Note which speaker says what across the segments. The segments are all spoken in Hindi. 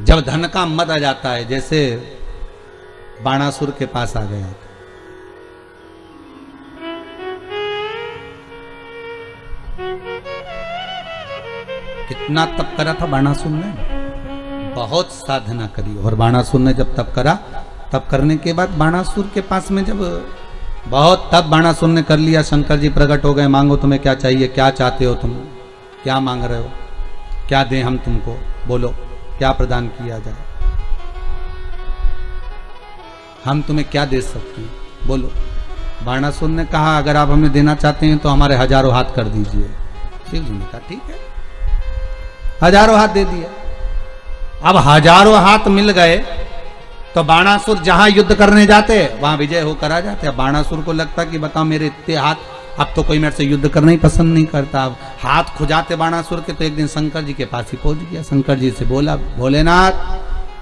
Speaker 1: जब धन का मद आ जाता है, जैसे बाणासुर के पास आ गया, कितना तप करा था बाणासुर ने, बहुत साधना करी। और बाणासुर ने जब तप करा, तप करने के बाद बाणासुर के पास में जब बहुत तप बाणासुर ने कर लिया, शंकर जी प्रकट हो गए, मांगो तुम्हें क्या चाहिए, क्या चाहते हो तुम, क्या मांग रहे हो, क्या दें हम तुमको, बोलो क्या प्रदान किया जाए, हम तुम्हें क्या दे सकते हैं, बोलो। बाणासुर ने कहा अगर आप हमें देना चाहते हैं तो हमारे 1000 हाथ कर दीजिए। शिव जी ने कहा ठीक है, 1000 हाथ दे दिए। अब 1000 हाथ मिल गए तो बाणासुर जहां युद्ध करने जाते वहां विजय होकर आ जाते। अब बाणासुर को लगता कि बताओ मेरे इतने हाथ, अब तो कोई मेरे से युद्ध करना ही पसंद नहीं करता। अब हाथ खुजाते बाणासुर के, तो एक दिन शंकर जी के पास ही पहुंच गया। शंकर जी से बोला भोलेनाथ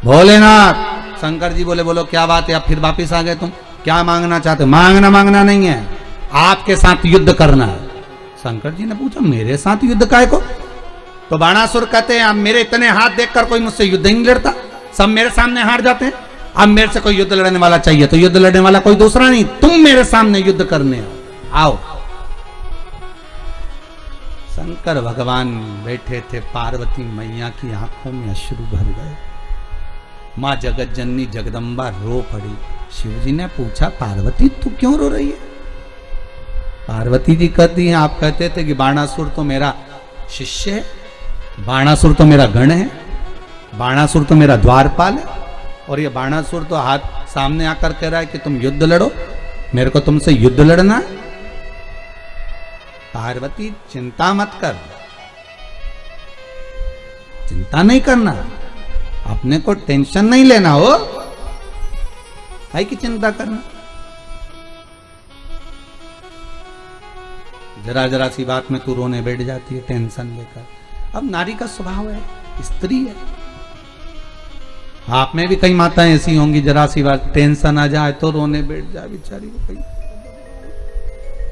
Speaker 1: भोलेनाथ। शंकर जी बोले बोलो क्या बात है, अब फिर वापिस आ गए तुम, क्या मांगना चाहते हो? मांगना नहीं है, आपके साथ युद्ध करना है। शंकर जी ने पूछा मेरे साथ युद्ध काहे को? तो बाणासुर कहते हैं अब मेरे इतने हाथ देखकर कोई मुझसे युद्ध ही नहीं लड़ता, सब मेरे सामने हार जाते हैं। अब मेरे से कोई युद्ध लड़ने वाला चाहिए, तो युद्ध लड़ने वाला कोई दूसरा नहीं, तुम मेरे सामने युद्ध करने आओ। शंकर भगवान बैठे थे, पार्वती मैया की आंखों में अश्रु भर गए। मां जगत जननी जगदम्बा रो पड़ी। शिवजी ने पूछा पार्वती तू क्यों रो रही है? पार्वती जी कहती हैं आप कहते थे कि बाणासुर तो मेरा शिष्य है, बाणासुर तो मेरा गण है, बाणासुर तो मेरा द्वारपाल है, और ये बाणासुर तो हाथ सामने आकर कह रहा है कि तुम युद्ध लड़ो, मेरे को तुमसे युद्ध लड़ना है। पार्वती चिंता मत कर, चिंता नहीं करना, अपने को टेंशन नहीं लेना हो, है कि चिंता करना। जरा जरा सी बात में तू रोने बैठ जाती है टेंशन लेकर। अब नारी का स्वभाव है, स्त्री है। आप में भी कई माताएं ऐसी होंगी, जरा सी बात टेंशन आ जाए तो रोने बैठ जाए बेचारी को, कहीं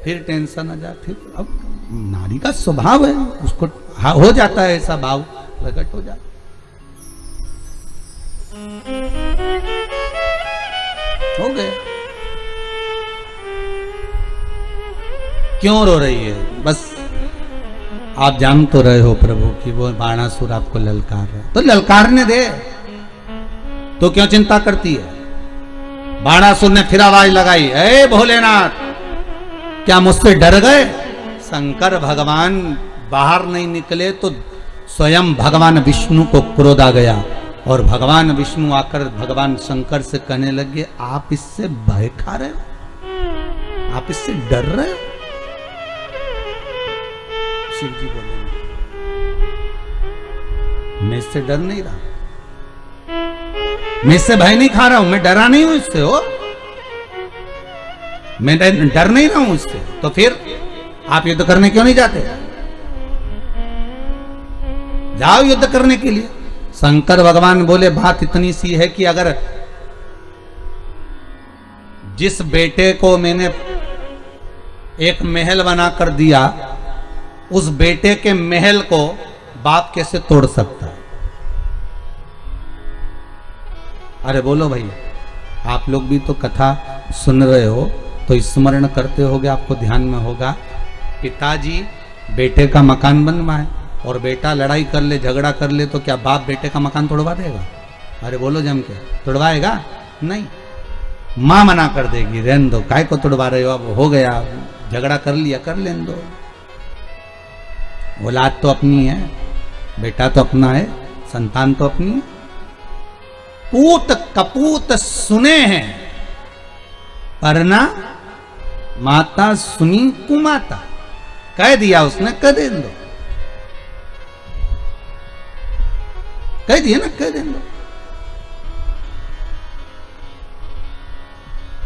Speaker 1: फिर टेंशन आ जाए, फिर अब नारी का स्वभाव है, उसको हो जाता है ऐसा भाव प्रकट हो जाता। हो गए, क्यों रो रही है? बस आप जान तो रहे हो प्रभु कि वो बाणासुर आपको ललकार रहा है, तो ललकारने दे, तो क्यों चिंता करती है? बाणासुर ने फिर आवाज लगाई, ए भोलेनाथ क्या मुझसे डर गए? शंकर भगवान बाहर नहीं निकले तो स्वयं भगवान विष्णु को क्रोध आ गया, और भगवान विष्णु आकर भगवान शंकर से कहने लगे आप इससे भय खा रहे हो, आप इससे डर रहे हो? शिव जी बोले मैं इससे डर नहीं रहा, मैं इससे भय नहीं खा रहा हूं, मैं डरा नहीं हूं इससे, हो मैं डर नहीं रहा हूं इससे। तो फिर आप युद्ध करने क्यों नहीं जाते? जाओ युद्ध करने के लिए। शंकर भगवान बोले बात इतनी सी है कि अगर जिस बेटे को मैंने एक महल बनाकर दिया, उस बेटे के महल को बाप कैसे तोड़ सकता है? अरे बोलो भाई, आप लोग भी तो कथा सुन रहे हो तो स्मरण करते होगे, आपको ध्यान में होगा, पिताजी बेटे का मकान बनवाए और बेटा लड़ाई कर ले, झगड़ा कर ले, तो क्या बाप बेटे का मकान तोड़वा देगा? अरे बोलो जम के, तोड़वाएगा नहीं, मां मना कर देगी, रहने दो, काय को तोड़वा रहे हो, अब हो गया, झगड़ा कर लिया, कर लेने दो, औलाद तो अपनी है, बेटा तो अपना है, संतान तो अपनी है। पूत कपूत सुने हैं परना माता सुनी कुमाता, कह दिया उसने, कह दे दो, कह दिया ना, कह दे दो।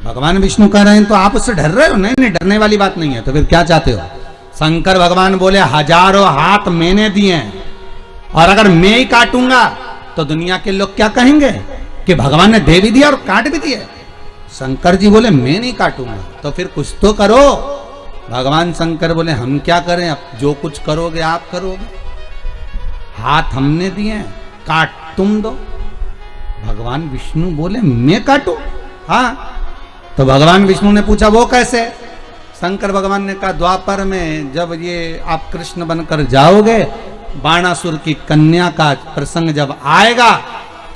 Speaker 1: भगवान विष्णु कह रहे हैं तो आप उससे डर रहे हो? नहीं नहीं, डरने वाली बात नहीं है, तो फिर क्या चाहते हो? शंकर भगवान बोले 1000 हाथ मैंने दिए हैं, और अगर मैं ही काटूंगा तो दुनिया के लोग क्या कहेंगे कि भगवान ने दे भी दिया और काट भी दिया। शंकर जी बोले मैं नहीं काटूंगा, तो फिर कुछ तो करो। भगवान शंकर बोले हम क्या करें, अब जो कुछ करोगे आप करोगे, हाथ हमने दिए, काट तुम दो। भगवान विष्णु बोले मैं काटू? हाँ। तो भगवान विष्णु ने पूछा वो कैसे? शंकर भगवान ने कहा द्वापर में जब ये आप कृष्ण बनकर जाओगे, बाणासुर की कन्या का प्रसंग जब आएगा,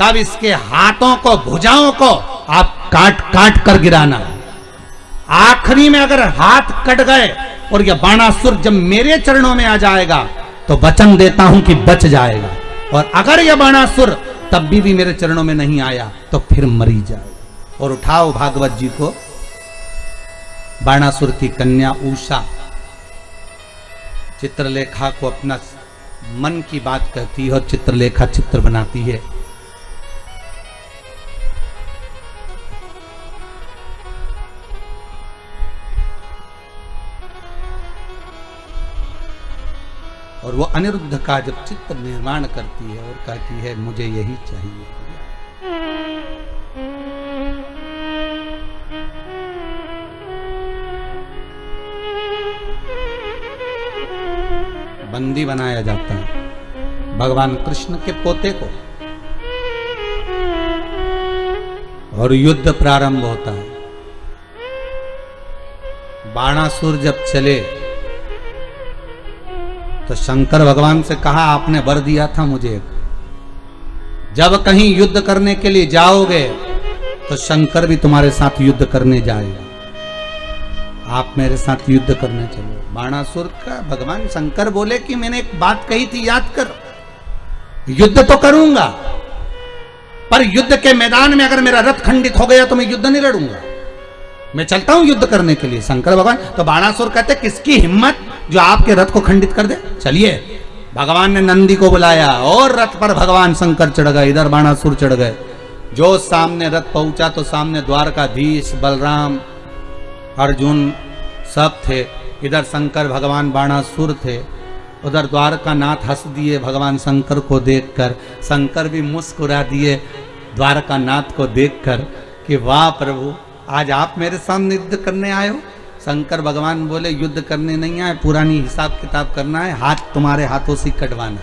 Speaker 1: तब इसके हाथों को भुजाओं को आप काट काट कर गिराना। आखिरी में अगर हाथ कट गए और यह बाणासुर जब मेरे चरणों में आ जाएगा तो वचन देता हूं कि बच जाएगा, और अगर यह बाणासुर तब भी मेरे चरणों में नहीं आया तो फिर मरी जाएगा। और उठाओ भागवत जी को, बाणासुर की कन्या उषा चित्रलेखा को अपना मन की बात कहती है और चित्रलेखा चित्र बनाती है। और वो अनिरुद्ध का जब चित्र निर्माण करती है और कहती है मुझे यही चाहिए। बंदी बनाया जाता है भगवान कृष्ण के पोते को, और युद्ध प्रारंभ होता है। बाणासुर जब चले तो शंकर भगवान से कहा आपने वर दिया था मुझे, जब कहीं युद्ध करने के लिए जाओगे तो शंकर भी तुम्हारे साथ युद्ध करने जाएगा, आप मेरे साथ युद्ध करने चलो। बाणासुर का भगवान शंकर बोले कि मैंने एक बात कही थी याद कर, युद्ध तो करूंगा पर युद्ध के मैदान में अगर मेरा रथ खंडित हो गया तो मैं युद्ध नहीं लड़ूंगा, मैं चलता हूं युद्ध करने के लिए। शंकर भगवान तो बाणासुर कहते किसकी हिम्मत जो आपके रथ को खंडित कर दे, चलिए। भगवान ने नंदी को बुलाया और रथ पर भगवान शंकर चढ़ गए, इधर बाणासुर चढ़ गए। जो सामने रथ पहुंचा तो सामने द्वारकाधीश, बलराम, अर्जुन सब थे, इधर शंकर भगवान बाणासुर थे, उधर द्वारकानाथ हंस दिए भगवान शंकर को देखकर, शंकर भी मुस्कुरा दिए द्वारकानाथ को देखकर कि वाह प्रभु आज आप मेरे सामने युद्ध करने आए हो। शंकर भगवान बोले युद्ध करने नहीं आए, पुरानी हिसाब किताब करना है, हाथ तुम्हारे हाथों से कटवाना,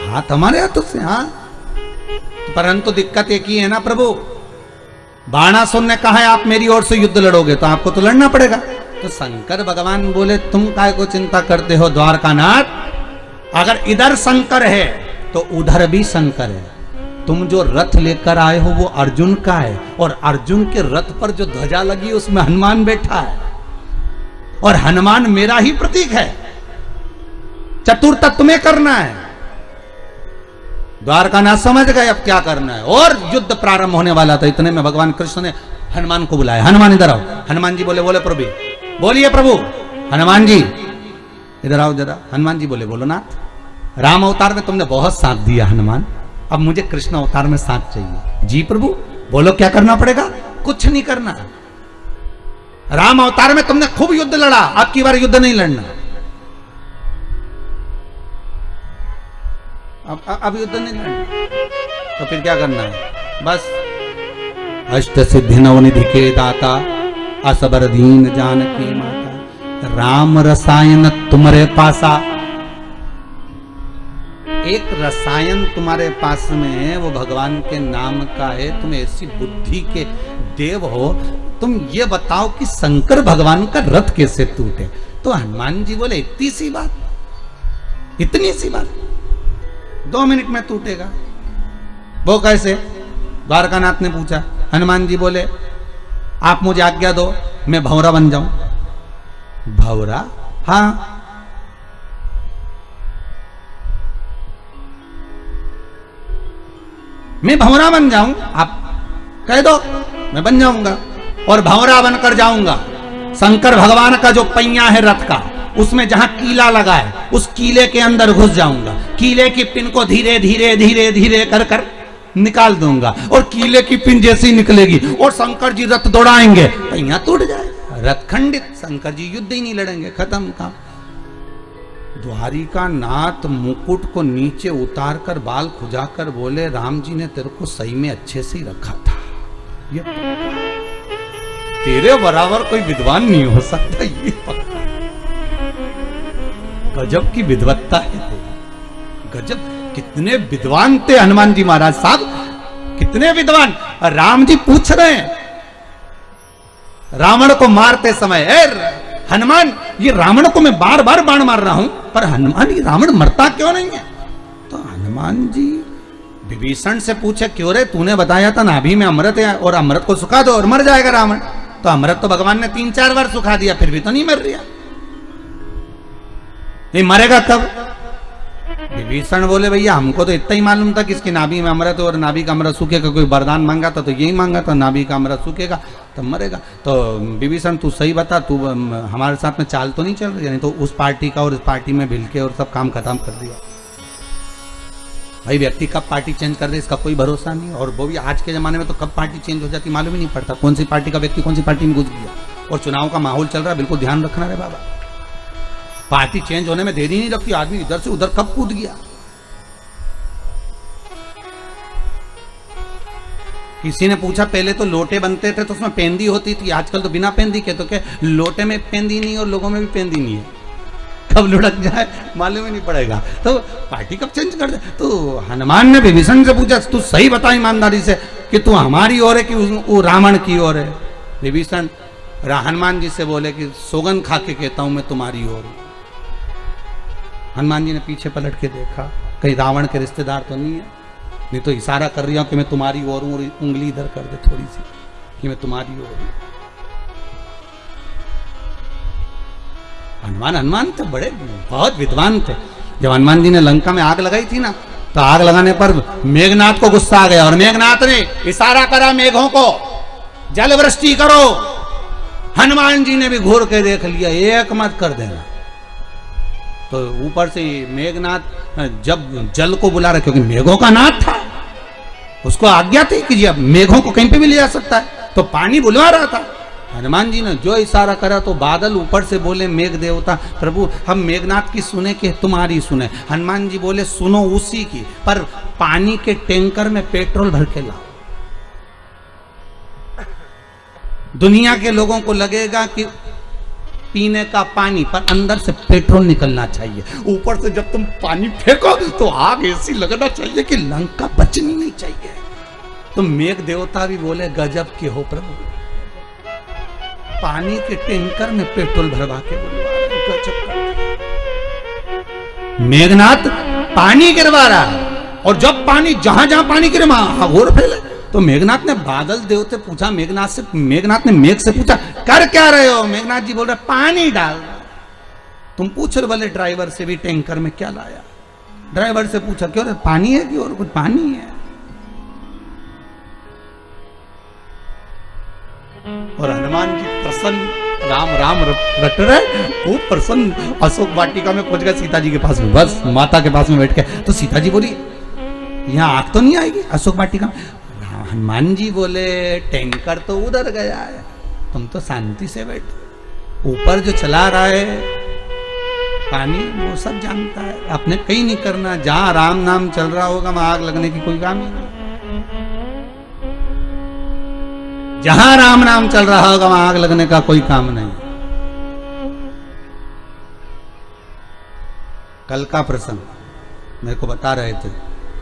Speaker 1: हाथ हमारे हाथों से। हाँ, परंतु दिक्कत एक ही है ना प्रभु, बाणासुर ने कहा है आप मेरी ओर से युद्ध लड़ोगे तो आपको तो लड़ना पड़ेगा। तो शंकर भगवान बोले तुम काय को चिंता करते हो द्वारकानाथ, अगर इधर शंकर है तो उधर भी शंकर है। तुम जो रथ लेकर आए हो वो अर्जुन का है, और अर्जुन के रथ पर जो ध्वजा लगी उसमें हनुमान बैठा है, और हनुमान मेरा ही प्रतीक है। चतुर्थ तुम्हें करना है। द्वारकानाथ समझ गए अब क्या करना है, और युद्ध प्रारंभ होने वाला था। इतने में भगवान कृष्ण ने हनुमान को बुलाया, हनुमान इधर आओ। हनुमान जी बोले बोले प्रभु, बोलिए प्रभु। हनुमान जी इधर आओ जरा। हनुमान जी बोले बोलो नाथ, राम अवतार में तुमने बहुत साथ दिया हनुमान, अब मुझे कृष्ण अवतार में साथ चाहिए। जी प्रभु बोलो क्या करना पड़ेगा? कुछ नहीं करना, राम अवतार में तुमने खूब युद्ध लड़ा, अब की बार युद्ध नहीं लड़ना। अब युद्ध नहीं लड़ना, तो फिर क्या करना है? बस अष्ट सिद्धि नवनिधि के दाता, असबर दीन जानकी माता, राम रसायन तुम्हारे पासा। एक रसायन तुम्हारे पास में है, वो भगवान के नाम का है। तुम ऐसी बुद्धि के देव हो, तुम ये बताओ कि शंकर भगवान का रथ कैसे टूटे? तो हनुमान जी बोले इतनी सी बात, इतनी सी बात 2 मिनट में टूटेगा। वो कैसे? द्वारकानाथ ने पूछा। हनुमान जी बोले आप मुझे आज्ञा दो मैं भंवरा बन जाऊं। भंवरा? हाँ। मैं भंवरा बन जाऊं? आप कह दो मैं बन जाऊंगा, और भंवरा बनकर जाऊंगा। शंकर भगवान का जो पहिया है रथ का, उसमें जहां कीला लगा है उस कीले के अंदर घुस जाऊंगा, कीले की पिन को धीरे धीरे धीरे धीरे कर कर निकाल दूंगा, और कीले की पिन जैसी निकलेगी और शंकर जी रथ दौड़ाएंगे, पहिया टूट जाएगा, रथ खंडित, शंकर जी युद्ध ही नहीं लड़ेंगे, खत्म काम। द्वारिका नाथ मुकुट को नीचे उतार कर बाल खुजाकर बोले राम जी ने तेरे को सही में अच्छे से ही रखा था, ये तेरे बराबर कोई विद्वान नहीं हो सकता, ये पक्का। गजब की विद्वत्ता है तेरी, गजब। कितने विद्वान थे हनुमान जी महाराज साहब, कितने विद्वान। राम जी पूछ रहे हैं रावण को मारते समय, हनुमान ये रावण को मैं बार बार बाण मार रहा हूं, पर हनुमान ये रावण मरता क्यों नहीं है? तो हनुमान जी विभीषण से पूछे, क्यों रे, तूने बताया था नाभि में अमृत है और अमृत को सुखा दो और मर जाएगा रावण। तो अमृत तो भगवान ने 3-4 बार सुखा दिया, फिर भी तो नहीं मर रहा, ये मरेगा कब? विभीषण बोले, भैया हमको तो इतना ही मालूम था कि इसकी नाभि में अमृत और नाभि का अमृत सूखेगा, कोई वरदान मांगा था तो यही मांगा था, नाभि का अमृत सूखेगा तो मरेगा। तो विभीषण तू सही बता, तू हमारे साथ में चाल तो नहीं चल रही, नहीं तो उस पार्टी का और इस पार्टी में भिल के और सब काम खत्म कर दिया। भाई व्यक्ति कब पार्टी चेंज कर दे इसका कोई भरोसा नहीं, और वो भी आज के जमाने में तो कब पार्टी चेंज हो जाती मालूम ही नहीं पड़ता, कौन सी पार्टी का व्यक्ति कौन सी पार्टी में घुस गया। और चुनाव का माहौल चल रहा है, बिल्कुल ध्यान रखना रे बाबा, पार्टी चेंज होने में देरी नहीं लगती, आदमी इधर से उधर कब कूद गया। किसी ने पूछा पहले तो लोटे बनते थे तो उसमें पेंदी होती थी, आजकल तो बिना पेंदी के, तो क्या लोटे में पेंदी नहीं और लोगों में भी पेंदी नहीं है, कब लुढ़क जाए मालूम ही नहीं पड़ेगा। तो पार्टी कब चेंज कर दे। तो हनुमान ने विभीषण से पूछा, तू सही बता ईमानदारी से कि तू हमारी ओर है कि वो रावण की ओर है। विभीषण हनुमान जी से बोले कि सौगंध खा के कहता हूं मैं तुम्हारी ओर हूं। हनुमान जी ने पीछे पलट के देखा, कहीं रावण के रिश्तेदार तो नहीं है, नहीं तो इशारा कर रही हूं कि मैं तुम्हारी ओर हूं, और उंगली इधर कर दे थोड़ी सी कि मैं तुम्हारी ओर हूं। हनुमान थे बड़े, बहुत विद्वान थे। जब हनुमान जी ने लंका में आग लगाई थी ना, तो आग लगाने पर मेघनाथ को गुस्सा आ गया और मेघनाथ ने इशारा करा मेघों को, जल वृष्टि करो। हनुमान जी ने भी घूर के देख लिया, एक मत कर देना। तो ऊपर से मेघनाथ जब जल को बुला रहा, क्योंकि मेघों का नाथ था, उसको आज्ञा थी कि अब मेघों को कहीं पे भी ले जा सकता है, तो पानी बुलवा रहा था। हनुमान जी ने जो इशारा करा तो बादल ऊपर से बोले, मेघ देवता प्रभु हम मेघनाथ की सुने कि तुम्हारी सुने। हनुमान जी बोले, सुनो उसी की, पर पानी के टैंकर में पेट्रोल भर के लाओ। दुनिया के लोगों को लगेगा कि पीने का पानी, पर अंदर से पेट्रोल निकलना चाहिए। ऊपर से जब तुम पानी फेंको तो आग ऐसी लगना चाहिए कि लंका बचनी नहीं चाहिए। तो मेघ देवता भी बोले, गजब के हो प्रभु, पानी के टैंकर में पेट्रोल भरवा के मेघनाथ पानी गिरवा रहा है, और जब पानी जहां जहां पानी गिरे वहां घोर फैले। तो मेघनाथ ने बादल देव से पूछा, मेघनाथ ने मेघ से पूछा, कर क्या रहे हो? मेघनाथ जी बोल रहे, पानी डाल। तुम पूछ रहे बोले ड्राइवर से भी टैंकर में क्या लाया? ड्राइवर से पूछा, क्यों रे पानी है कि और कुछ? पानी है। और हनुमान जी प्रसन्न, राम राम रट रहे, वो प्रसन्न अशोक वाटिका में पहुंच गए सीता जी के पास में, बस माता के पास में बैठ गए। तो सीता जी बोली, यहाँ आग तो नहीं आएगी अशोक वाटिका में? हनुमान जी बोले, टैंकर तो उधर गया है, तुम तो शांति से बैठो, ऊपर जो चला रहा है पानी वो सब जानता है, अपने कहीं नहीं करना। जहां राम नाम चल रहा होगा वहां आग लगने की कोई काम ही नहीं। जहां राम नाम चल रहा होगा वहां आग लगने का कोई काम नहीं। कल का प्रसंग मेरे को बता रहे थे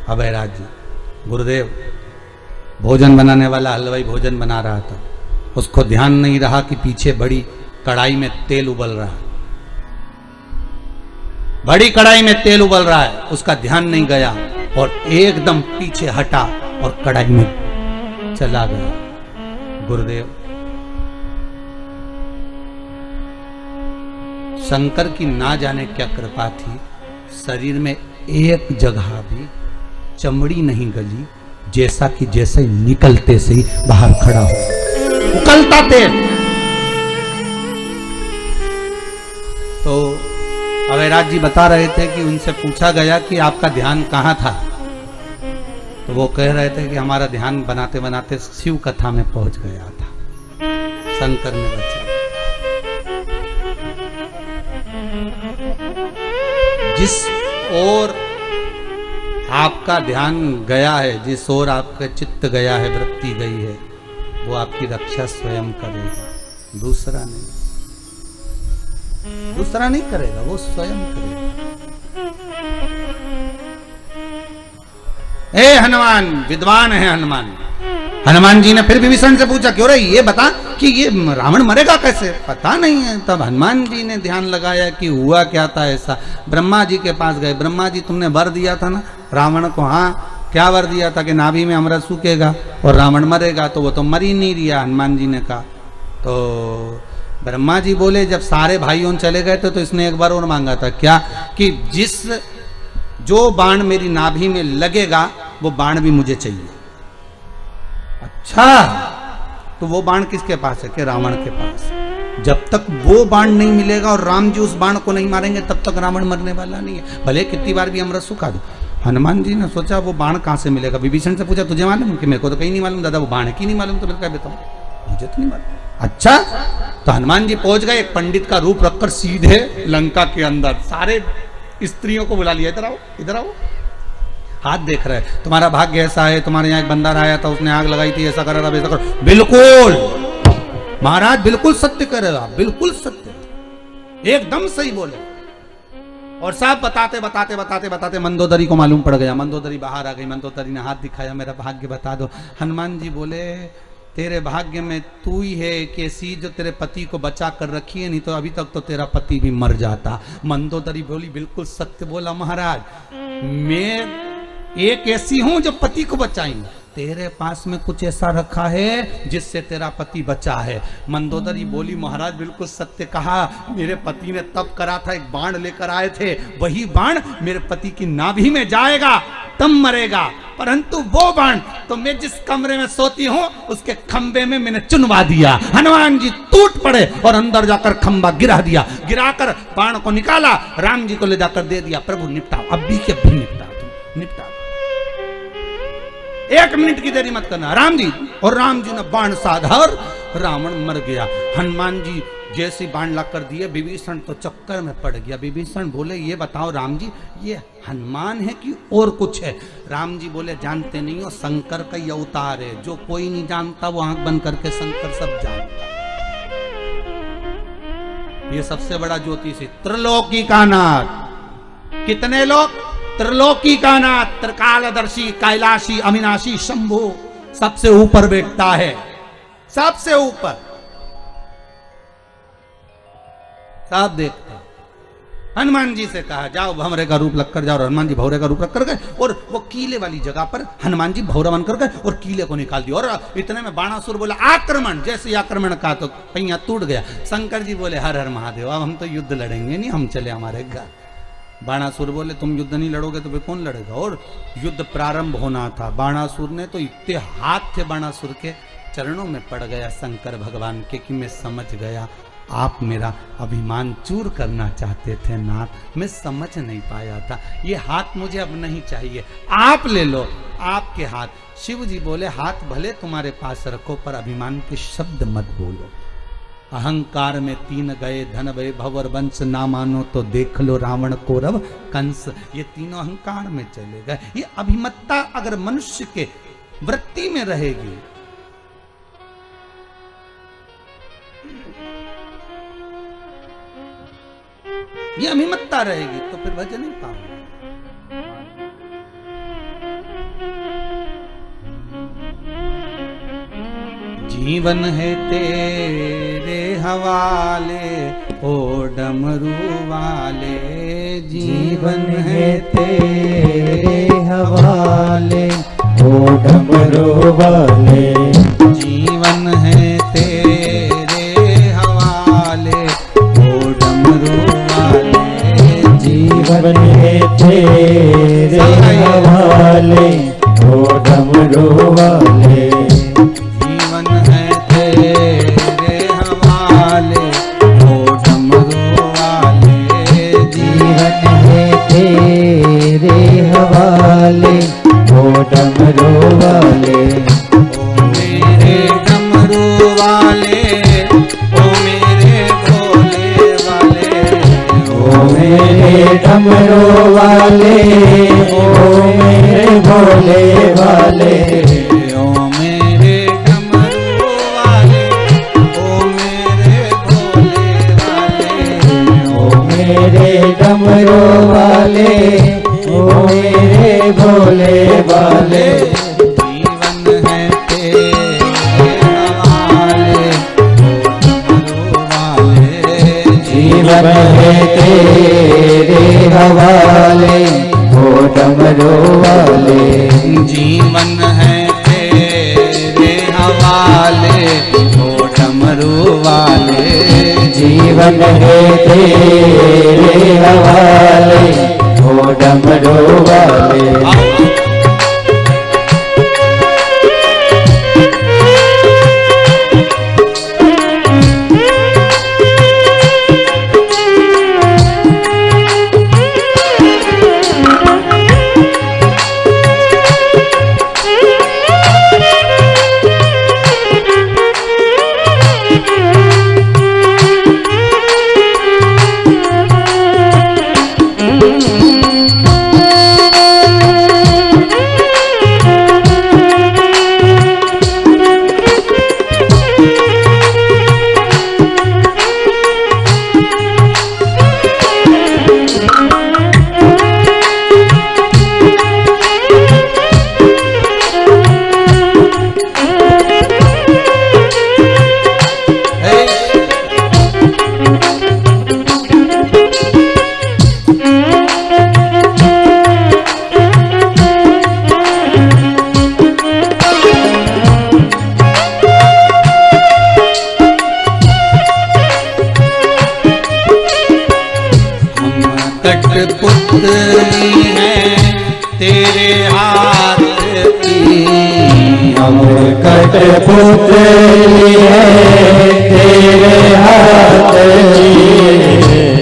Speaker 1: अभयराज जी, गुरुदेव भोजन बनाने वाला हलवाई भोजन बना रहा था, उसको ध्यान नहीं रहा कि पीछे बड़ी कढ़ाई में तेल उबल रहा है, बड़ी कढ़ाई में तेल उबल रहा है, उसका ध्यान नहीं गया और एकदम पीछे हटा और कढ़ाई में चला गया। गुरुदेव शंकर की ना जाने क्या कृपा थी, शरीर में एक जगह भी चमड़ी नहीं गली, जैसा कि जैसे निकलते से ही बाहर खड़ा हो, उकलता तेल। तो अभयराज जी बता रहे थे कि उनसे पूछा गया कि आपका ध्यान कहाँ था, तो वो कह रहे थे कि हमारा ध्यान बनाते बनाते शिव कथा में पहुंच गया था, शंकर ने बचा। जिस ओर आपका ध्यान गया है, जिस ओर आपका चित्त गया है, वृत्ति गई है, वो आपकी रक्षा स्वयं करेगा, दूसरा नहीं, दूसरा नहीं करेगा, वो स्वयं करेगा। ए हनुमान, विद्वान है हनुमान। हनुमान जी ने फिर विभीषण से पूछा, क्यों रे ये बता कि ये रावण मरेगा कैसे? पता नहीं है। तब हनुमान जी ने ध्यान लगाया कि हुआ क्या था ऐसा। ब्रह्मा जी के पास गए, ब्रह्मा जी तुमने वर दिया था ना रावण को? हाँ, क्या वर दिया था? कि नाभि में अमृत सूखेगा और रावण मरेगा। तो वो तो मर ही नहीं रिया, हनुमान जी ने कहा। तो ब्रह्मा जी बोले, जब सारे भाइयों चले गए थे तो इसने एक बार और मांगा था, क्या? कि जो बाण मेरी नाभि में लगेगा वो बाण भी मुझे चाहिए। अच्छा, तो वो बाण किसके पास है? कि रावण के पास। जब तक वो बाण नहीं मिलेगा और राम जी उस बाण को नहीं मारेंगे तब तक रावण मरने वाला नहीं है, भले कितनी बार भी अमृत सुखा दो। हनुमान जी ने सोचा वो बाण कहां से मिलेगा। विभीषण से पूछा, तुझे मालूम? कि मेरे को तो कहीं नहीं मालूम दादा, वो बाण की नहीं मालूम। तो मैं क्या बताऊं, मुझे तो नहीं मालूम। अच्छा, तो हनुमान जी पहुंच गए, एक पंडित का रूप रखकर सीधे लंका के अंदर सारे स्त्रियों को बुला लिया, इधर आओ, इधर आओ। हाथ देख रहे, तुम्हारा भाग्य ऐसा है, तुम्हारे यहाँ एक बंदर आया था, उसने आग लगाई थी, ऐसा कर रहा था, ऐसा कर। बिल्कुल महाराज, बिल्कुल सत्य कर रहे हो आप, बिल्कुल सत्य, एकदम सही बोले। और सब बताते बताते बताते बताते मंदोदरी को मालूम पड़ गया। मंदोदरी बाहर आ गई, मंदोदरी ने हाथ दिखाया, मेरा भाग्य बता दो। हनुमान जी बोले, तेरे भाग्य में तू ही है कि ऐसी जो तेरे पति को बचा कर रखी है, नहीं तो अभी तक तो तेरा पति भी मर जाता। मंदोदरी बोली, बिल्कुल सत्य बोला महाराज, मैं एक ऐसी हूं जो पति को बचाई, तेरे पास में कुछ ऐसा रखा है जिससे तेरा पति बचा है। मंदोदरी बोली, महाराज बिल्कुल सत्य कहा, मेरे पति ने तप करा था, एक बाण लेकर आए थे, वही बाण मेरे पति की नाभि में जाएगा तब मरेगा, परंतु वो बाण तो मैं जिस कमरे में सोती हूँ उसके खंबे में मैंने चुनवा दिया। हनुमान जी टूट पड़े और अंदर जाकर खंबा गिरा दिया, गिराकर बाण को निकाला, राम जी को ले जाकर दे दिया, प्रभु निपटाओ, अभी के अभी निपटाओ, तुम निपटाओ, 1 मिनट की देरी मत करना। राम जी, और राम जी ने बाण साधा और रावण मर गया। हनुमान जी जैसे बाण ला कर दिए, विभीषण तो चक्कर में पड़ गया। विभीषण बोले, ये बताओ राम जी, ये हनुमान है कि और कुछ है? राम जी बोले, जानते नहीं हो, शंकर का ये अवतार है, जो कोई नहीं जानता वो आंख बंद करके शंकर सब जानता। ये सबसे बड़ा ज्योतिषी, त्रिलोकी का नाथ। कितने लोग? त्रिलोकी का नाथ, त्रिकालदर्शी, कैलाशी, अविनाशी, शंभु, सबसे ऊपर बैठता है, सबसे ऊपर, सब देखते। हनुमान जी से कहा, जाओ भंवरे का रूप लगकर जाओ। हनुमान जी भंवरे का रूप रखकर गए और वो कीले वाली जगह पर हनुमान जी भंवरा बनकर गए और कीले को निकाल दिया। और इतने में बाणासुर बोला, आक्रमण। जैसे आक्रमण का तो पहिया टूट गया। शंकर जी बोले, हर हर महादेव, अब हम तो युद्ध लड़ेंगे नहीं, हम चले हमारे घर। बाणासुर बोले, तुम युद्ध नहीं लड़ोगे तो फिर कौन लड़ेगा? और युद्ध प्रारंभ होना था। बाणासुर ने तो इतने हाथ थे बाणासुर के, चरणों में पड़ गया शंकर भगवान के कि मैं समझ गया, आप मेरा अभिमान चूर करना चाहते थे नाथ, मैं समझ नहीं पाया था, ये हाथ मुझे अब नहीं चाहिए, आप ले लो आपके हाथ। शिव जी बोले, हाथ भले तुम्हारे पास रखो पर अभिमान के शब्द मत बोलो। अहंकार में 3 गए, धन भय भवर वंश, ना मानो तो देख लो रावण कौरव कंस। ये तीनों अहंकार में चले गए। ये अभिमत्ता अगर मनुष्य के वृत्ति में रहेगी, ये अभिमत्ता रहेगी तो फिर भजन नहीं पाओगे। जीवन है तेरे हवाले ओ डमरू वाले, जीवन है तेरे हवाले ओ डमरू वाले, जीवन है तेरे हवाले ओ डमरू वाले, जीवन है तेरे हवाले ओ डमरू वाले, जीवन है तेरे हवाले ओ डमरू वाले, जीवन है तेरे हवाले ओ डमरू वाले। ओ मेरे डमरू वाले, ओ मेरे भोले वाले, ओ मेरे डमरू वाले, ओ मेरे भोले वाले, ओ मेरे डमरू वाले, ओ मेरे भोले वाले, ओ मेरे डमरू वाले, ओ मेरे भोले
Speaker 2: वाले,
Speaker 1: जीवन है तेरे हवाले, डमरू वाले।
Speaker 2: जीवन है तेरे हवाले, हो डमरू वाले।
Speaker 1: जीवन है तेरे हवाले, हो डमरू वाले।
Speaker 2: जीवन है तेरे हवाले, हो डमरू वाले।
Speaker 1: कठपुतली है तेरे हाथ की,
Speaker 2: हम कठपुतली है तेरे हाथ की।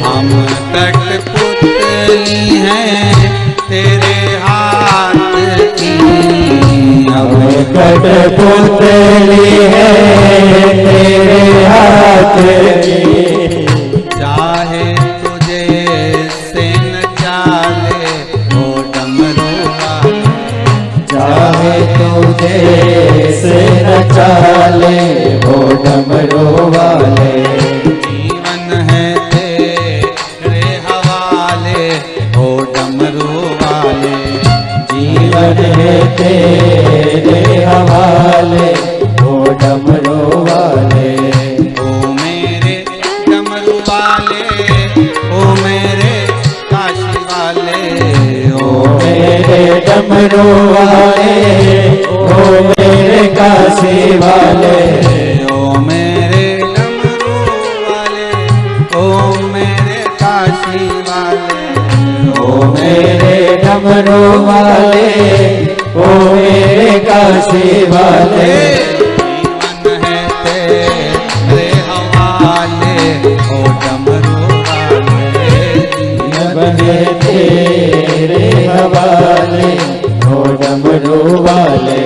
Speaker 1: हम कठपुतली हैं तेरे हाथ की,
Speaker 2: हम कठपुतली है तेरे हाथ की।
Speaker 1: चाहे तुझे से न चाले हो डमरू वाले,
Speaker 2: चाहे तुझे से न चाले, हो डमरू वाले।
Speaker 1: जीवन है तेरे हवाले, हो डमरू वाले।
Speaker 2: जीवन है तेरे हवाले, हो डमरू वाले।
Speaker 1: ओ मेरे डमरू वाले, ओ मेरे काशी वाले,
Speaker 2: ओ मेरे डमरू वाले, ओ मेरे काशी वाले।
Speaker 1: ओ मेरे डमरू वाले, ओ मेरे काशी वाले,
Speaker 2: ओ मेरे डमरू वाले, ओ मेरे काशी वाले।
Speaker 1: जीवन है तेरे हवाले, ओ डमरू वाले।
Speaker 2: जीवन है तेरे हवाले, हो डमरू वाले।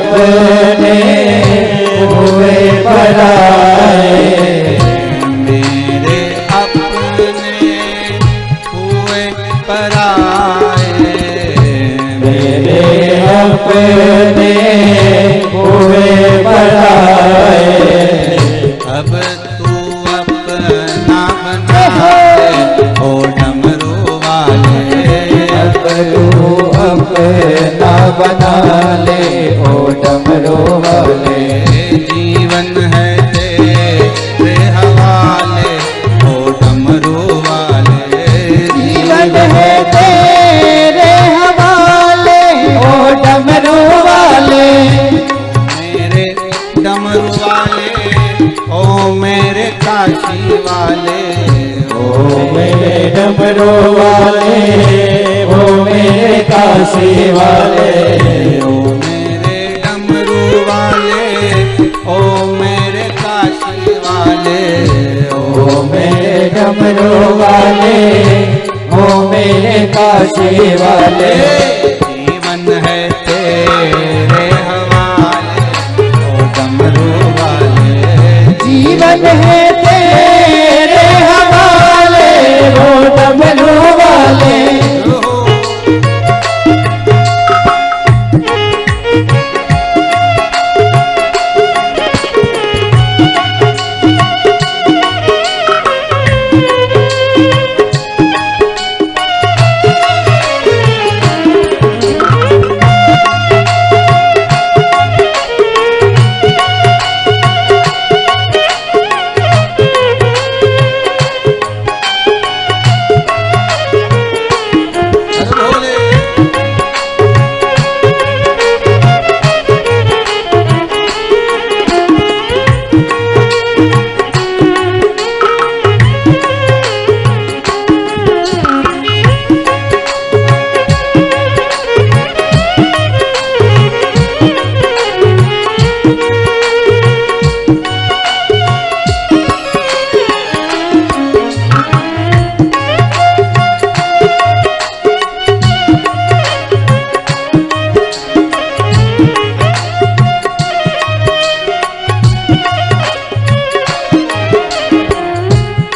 Speaker 2: अपने हुए पराए,
Speaker 1: मेरे अपने हुए पराए,
Speaker 2: मेरे अपने हुए पराए।
Speaker 1: अब तू अपना बना ले ओ डमरू वाले,
Speaker 2: अब तू अपना बना ले ओ डमरू वाले।
Speaker 1: जीवन है तेरे हवाले ओ डमरू वाले,
Speaker 2: जीवन है तेरे हवाले ओ डमरू वाले।
Speaker 1: मेरे डमरू वाले ओ मेरे काशी वाले,
Speaker 2: ओ मेरे डमरू वाले, ओ मेरे काशी वाले।
Speaker 1: ओ मेरे डमरू वाले ओ मेरे काशी वाले,
Speaker 2: ओ मेरे डमरू वाले, ओ मेरे काशी वाले।
Speaker 1: जीवन है तेरे हवाले ओ डमरू वाले,
Speaker 2: जीवन है तेरे हवाले ओ डमरू वाले।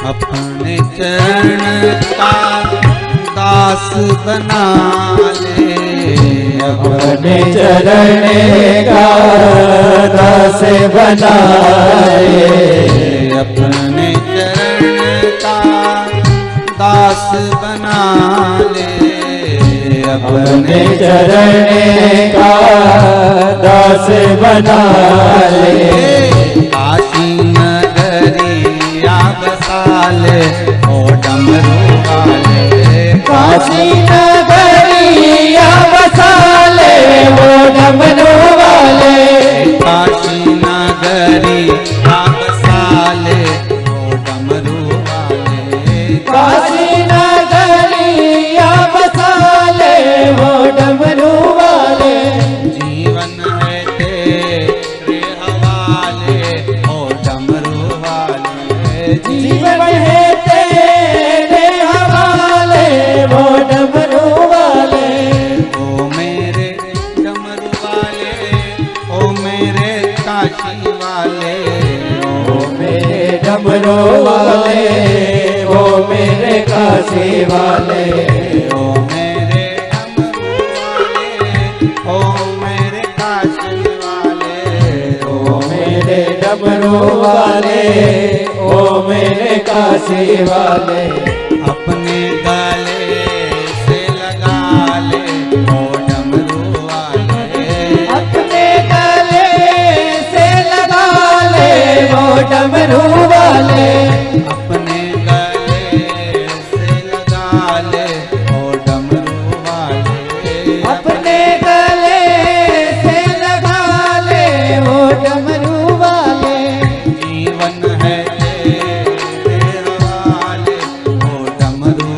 Speaker 1: अपने चरण का दास बना ले,
Speaker 2: अपने चरण का दास बनाए,
Speaker 1: अपने चरण का दास बना ले,
Speaker 2: अपने चरण का दास बना ले।
Speaker 1: काशी नगरिया बसा ले ओ डमरू वाले,
Speaker 2: काशी नगरिया बसा ले वो डमरू वाले।
Speaker 1: काशी नगरिया बसा ले ओ डमरू वाले,
Speaker 2: काशी नगरिया बसा ले वो डमरू वाले।
Speaker 1: जीवन है तेरे हवाले ओ डमरू वाले,
Speaker 2: जीवन है तेरे हवाले वो डमरू वाले।
Speaker 1: ओ मेरे डमरू वाले ओ मेरे काशी वाले,
Speaker 2: ओ मेरे डमरू वाले, वो मेरे काशी वाले।
Speaker 1: ओ मेरे डमरू वाले ओ मेरे काशी वाले,
Speaker 2: ओ मेरे डमरू वाले, ओ मेरे काशी वाले।
Speaker 1: अपने गले से लगा ले ओ डमरू वाले,
Speaker 2: अपने गले से लगा ले वो डमरू वाले।
Speaker 1: अपने गले से लगा ले ओ डमरू वाले,
Speaker 2: अपने गले से लगा ले वो डमरू वाले।
Speaker 1: जीवन है तेरे हवाले ओ डमरू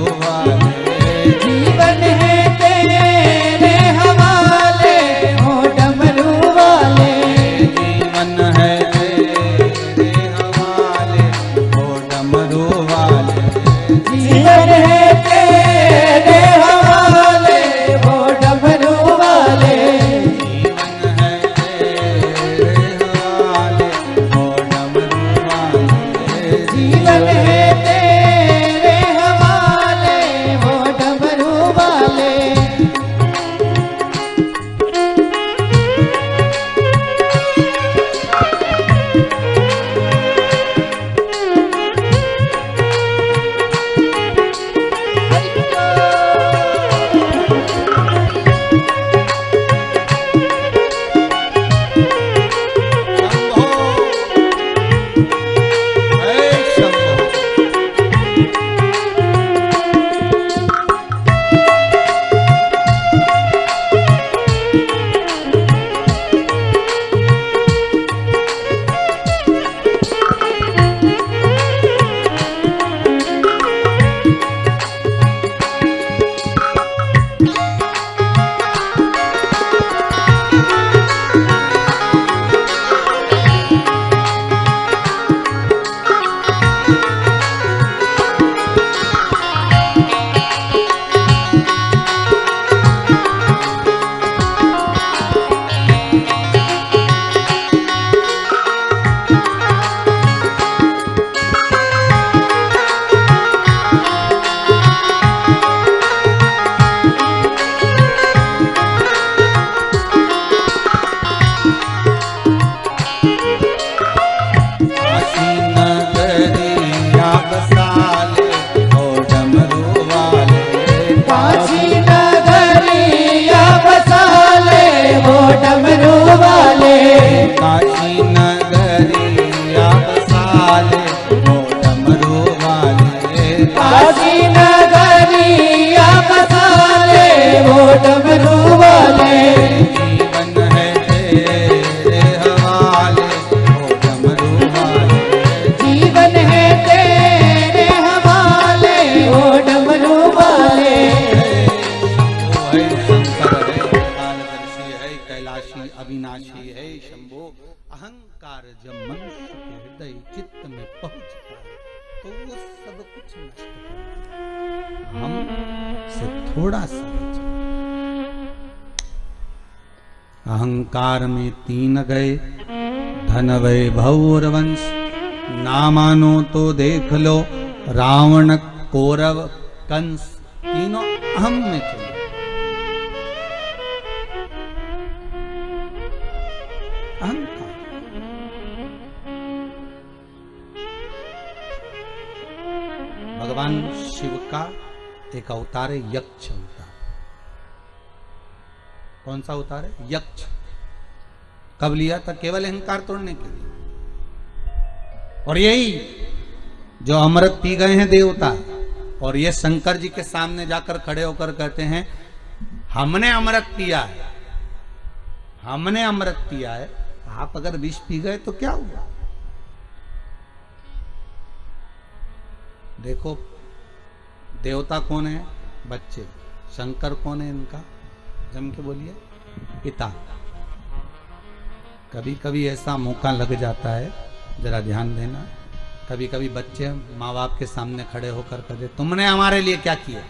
Speaker 2: काशी नगरिया बसाले वो डमरू वाले
Speaker 1: जीवन है तेरे हवाले ओ डमरू वाले
Speaker 2: जीवन है तेरे हवाले वो डमरू वाले
Speaker 1: वो है शंकर है कालदर्शी है कैलाशी अविनाशी है शंभो अहंकार जब मनुष्य के हृदय चित्त में पहुंचता है तो वो सब कुछ नष्ट कर देता है। हम से थोड़ा सा बचा। अहंकार में 3 गए धन वैभव और वंश ना मानो तो देख लो रावण कौरव कंस तीनों अहम में चले। अहंकार भगवान शिव का एक अवतार है यक्ष अवतार। कौन सा अवतार है? यक्ष। कब लिया था? केवल अहंकार तोड़ने के लिए। और यही जो अमृत पी गए हैं देवता और ये शंकर जी के सामने जाकर खड़े होकर कहते हैं हमने अमृत पिया है, हमने अमृत पिया है। आप अगर विष पी गए तो क्या हुआ? देखो देवता कौन है? बच्चे। शंकर कौन है इनका? जम के बोलिए, पिता। कभी कभी ऐसा मौका लग जाता है, जरा ध्यान देना, कभी कभी बच्चे माँ बाप के सामने खड़े होकर कहते तुमने हमारे लिए क्या किया,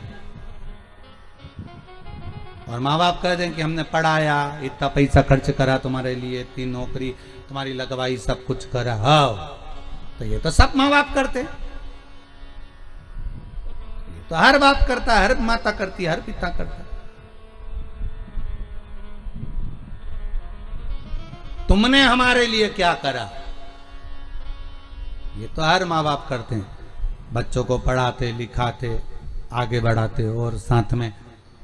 Speaker 1: और माँ बाप कह दें कि हमने पढ़ाया, इतना पैसा खर्च करा तुम्हारे लिए, 3 नौकरी तुम्हारी लगवाई, सब कुछ करा। हाँ, तो ये तो सब माँ बाप करते, ये तो हर बाप करता है, हर माता करती है, हर पिता करता है। तुमने हमारे लिए क्या करा? ये तो हर माँ बाप करते हैं, बच्चों को पढ़ाते लिखाते आगे बढ़ाते और साथ में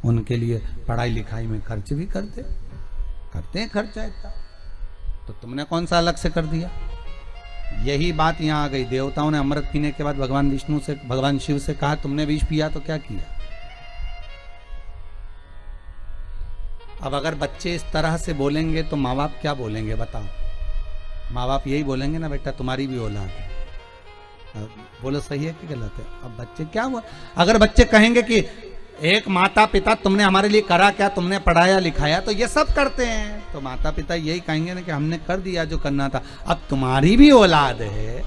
Speaker 1: उनके लिए पढ़ाई लिखाई में खर्च भी करते हैं खर्चा इतना। तो तुमने कौन सा अलग से कर दिया? यही बात यहाँ आ गई। देवताओं ने अमृत पीने के बाद भगवान विष्णु से, भगवान शिव से कहा तुमने विष पिया तो क्या किया? अब अगर बच्चे इस तरह से बोलेंगे तो माँ बाप क्या बोलेंगे बताओ? माँ बाप यही बोलेंगे ना, बेटा तुम्हारी भी औलाद है। बोलो सही है कि गलत है? अब बच्चे क्या हुआ? अगर बच्चे कहेंगे कि एक माता पिता तुमने हमारे लिए करा क्या, तुमने पढ़ाया लिखाया, तो ये सब करते हैं, तो माता पिता यही कहेंगे ना कि हमने कर दिया जो करना था। अब तुम्हारी भी औलाद है,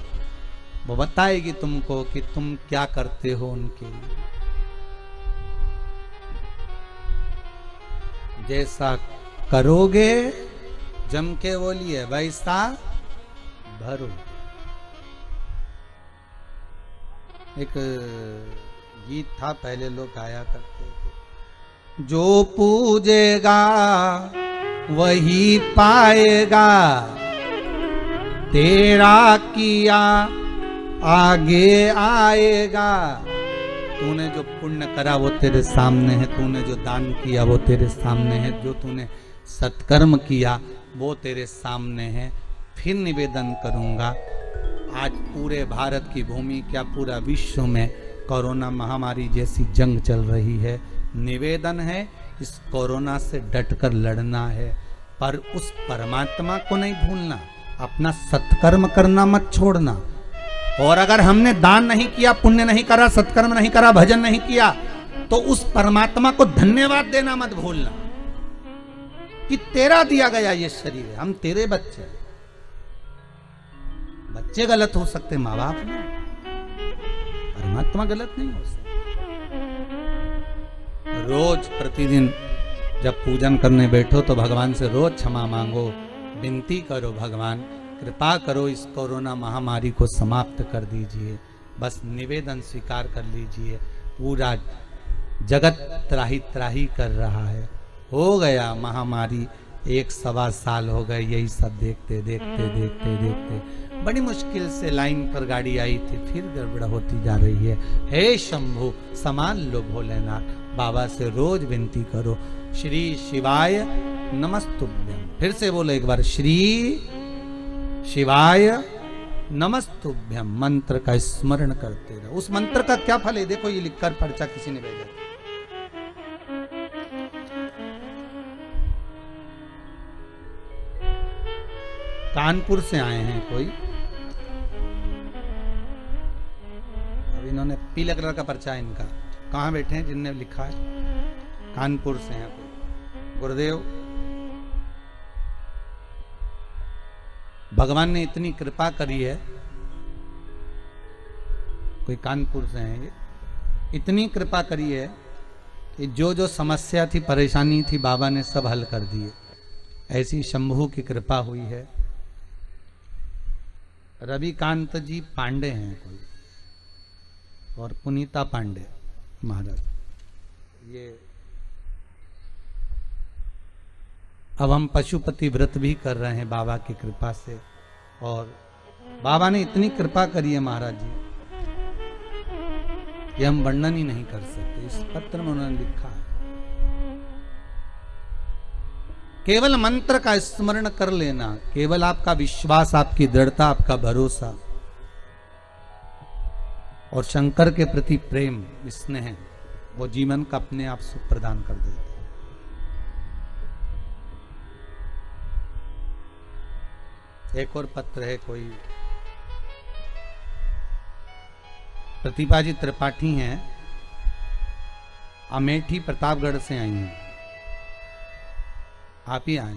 Speaker 1: वो बताएगी तुमको कि तुम क्या करते हो उनके लिए। जैसा करोगे, जम के बोलिए, वैसा भरो। एक गीत था, पहले लोग गाया करते थे, जो पूजेगा वही पाएगा, तेरा किया आगे आएगा। तूने जो पुण्य करा वो तेरे सामने है, तूने जो दान किया वो तेरे सामने है, जो तूने सत्कर्म किया वो तेरे सामने है। फिर निवेदन करूंगा, आज पूरे भारत की भूमि, क्या पूरा विश्व में कोरोना महामारी जैसी जंग चल रही है। निवेदन है, इस कोरोना से डटकर लड़ना है, पर उस परमात्मा को नहीं भूलना, अपना सत्कर्म करना मत छोड़ना। और अगर हमने दान नहीं किया, पुण्य नहीं करा, सत्कर्म नहीं करा, भजन नहीं किया, तो उस परमात्मा को धन्यवाद देना मत भूलना कि तेरा दिया गया ये शरीर है, हम तेरे बच्चे हैं। बच्चे गलत हो सकते, माँ बाप नहीं, परमात्मा गलत नहीं हो सकता। रोज प्रतिदिन जब पूजन करने बैठो तो भगवान से रोज क्षमा मांगो, विनती करो, भगवान कृपा करो, इस कोरोना महामारी को समाप्त कर दीजिए। बस निवेदन स्वीकार कर लीजिए। पूरा जगत त्राही त्राही कर रहा है, हो गया महामारी, 1-1.25 साल हो गए यही सब देखते देखते देखते देखते। बड़ी मुश्किल से लाइन पर गाड़ी आई थी, फिर गड़बड़ होती जा रही है। हे शंभु समान लो भोलेनाथ, बाबा से रोज विनती करो, श्री शिवाय नमस्तुभ्यम। फिर से बोलो एक बार, श्री शिवाय नमस्तुभ्यम मंत्र का स्मरण करते रहो। उस मंत्र का क्या फल है देखो, ये लिखकर पर्चा किसी ने भेजा। कानपुर से आए हैं कोई, अब इन्होंने पीले कलर का पर्चा है इनका। कहाँ बैठे हैं जिनने लिखा है? कानपुर से हैं कोई। गुरुदेव, भगवान ने इतनी कृपा करी है, कोई कानपुर से हैं ये, इतनी कृपा करी है कि जो जो समस्या थी, परेशानी थी, बाबा ने सब हल कर दिए। ऐसी शंभू की कृपा हुई है। रविकांत जी पांडे हैं कोई, और पुनीता पांडे महाराज। ये अब हम पशुपति व्रत भी कर रहे हैं बाबा की कृपा से, और बाबा ने इतनी कृपा करी है महाराज जी, ये हम वर्णन ही नहीं कर सकते। इस पत्र में उन्होंने लिखा है, केवल मंत्र का स्मरण कर लेना, केवल आपका विश्वास, आपकी दृढ़ता, आपका भरोसा और शंकर के प्रति प्रेम, स्नेह, वो जीवन का अपने आप सुख प्रदान कर देता है। एक और पत्र है कोई, प्रतिभा जी त्रिपाठी हैं, अमेठी प्रतापगढ़ से आई हैं। आप ही आए।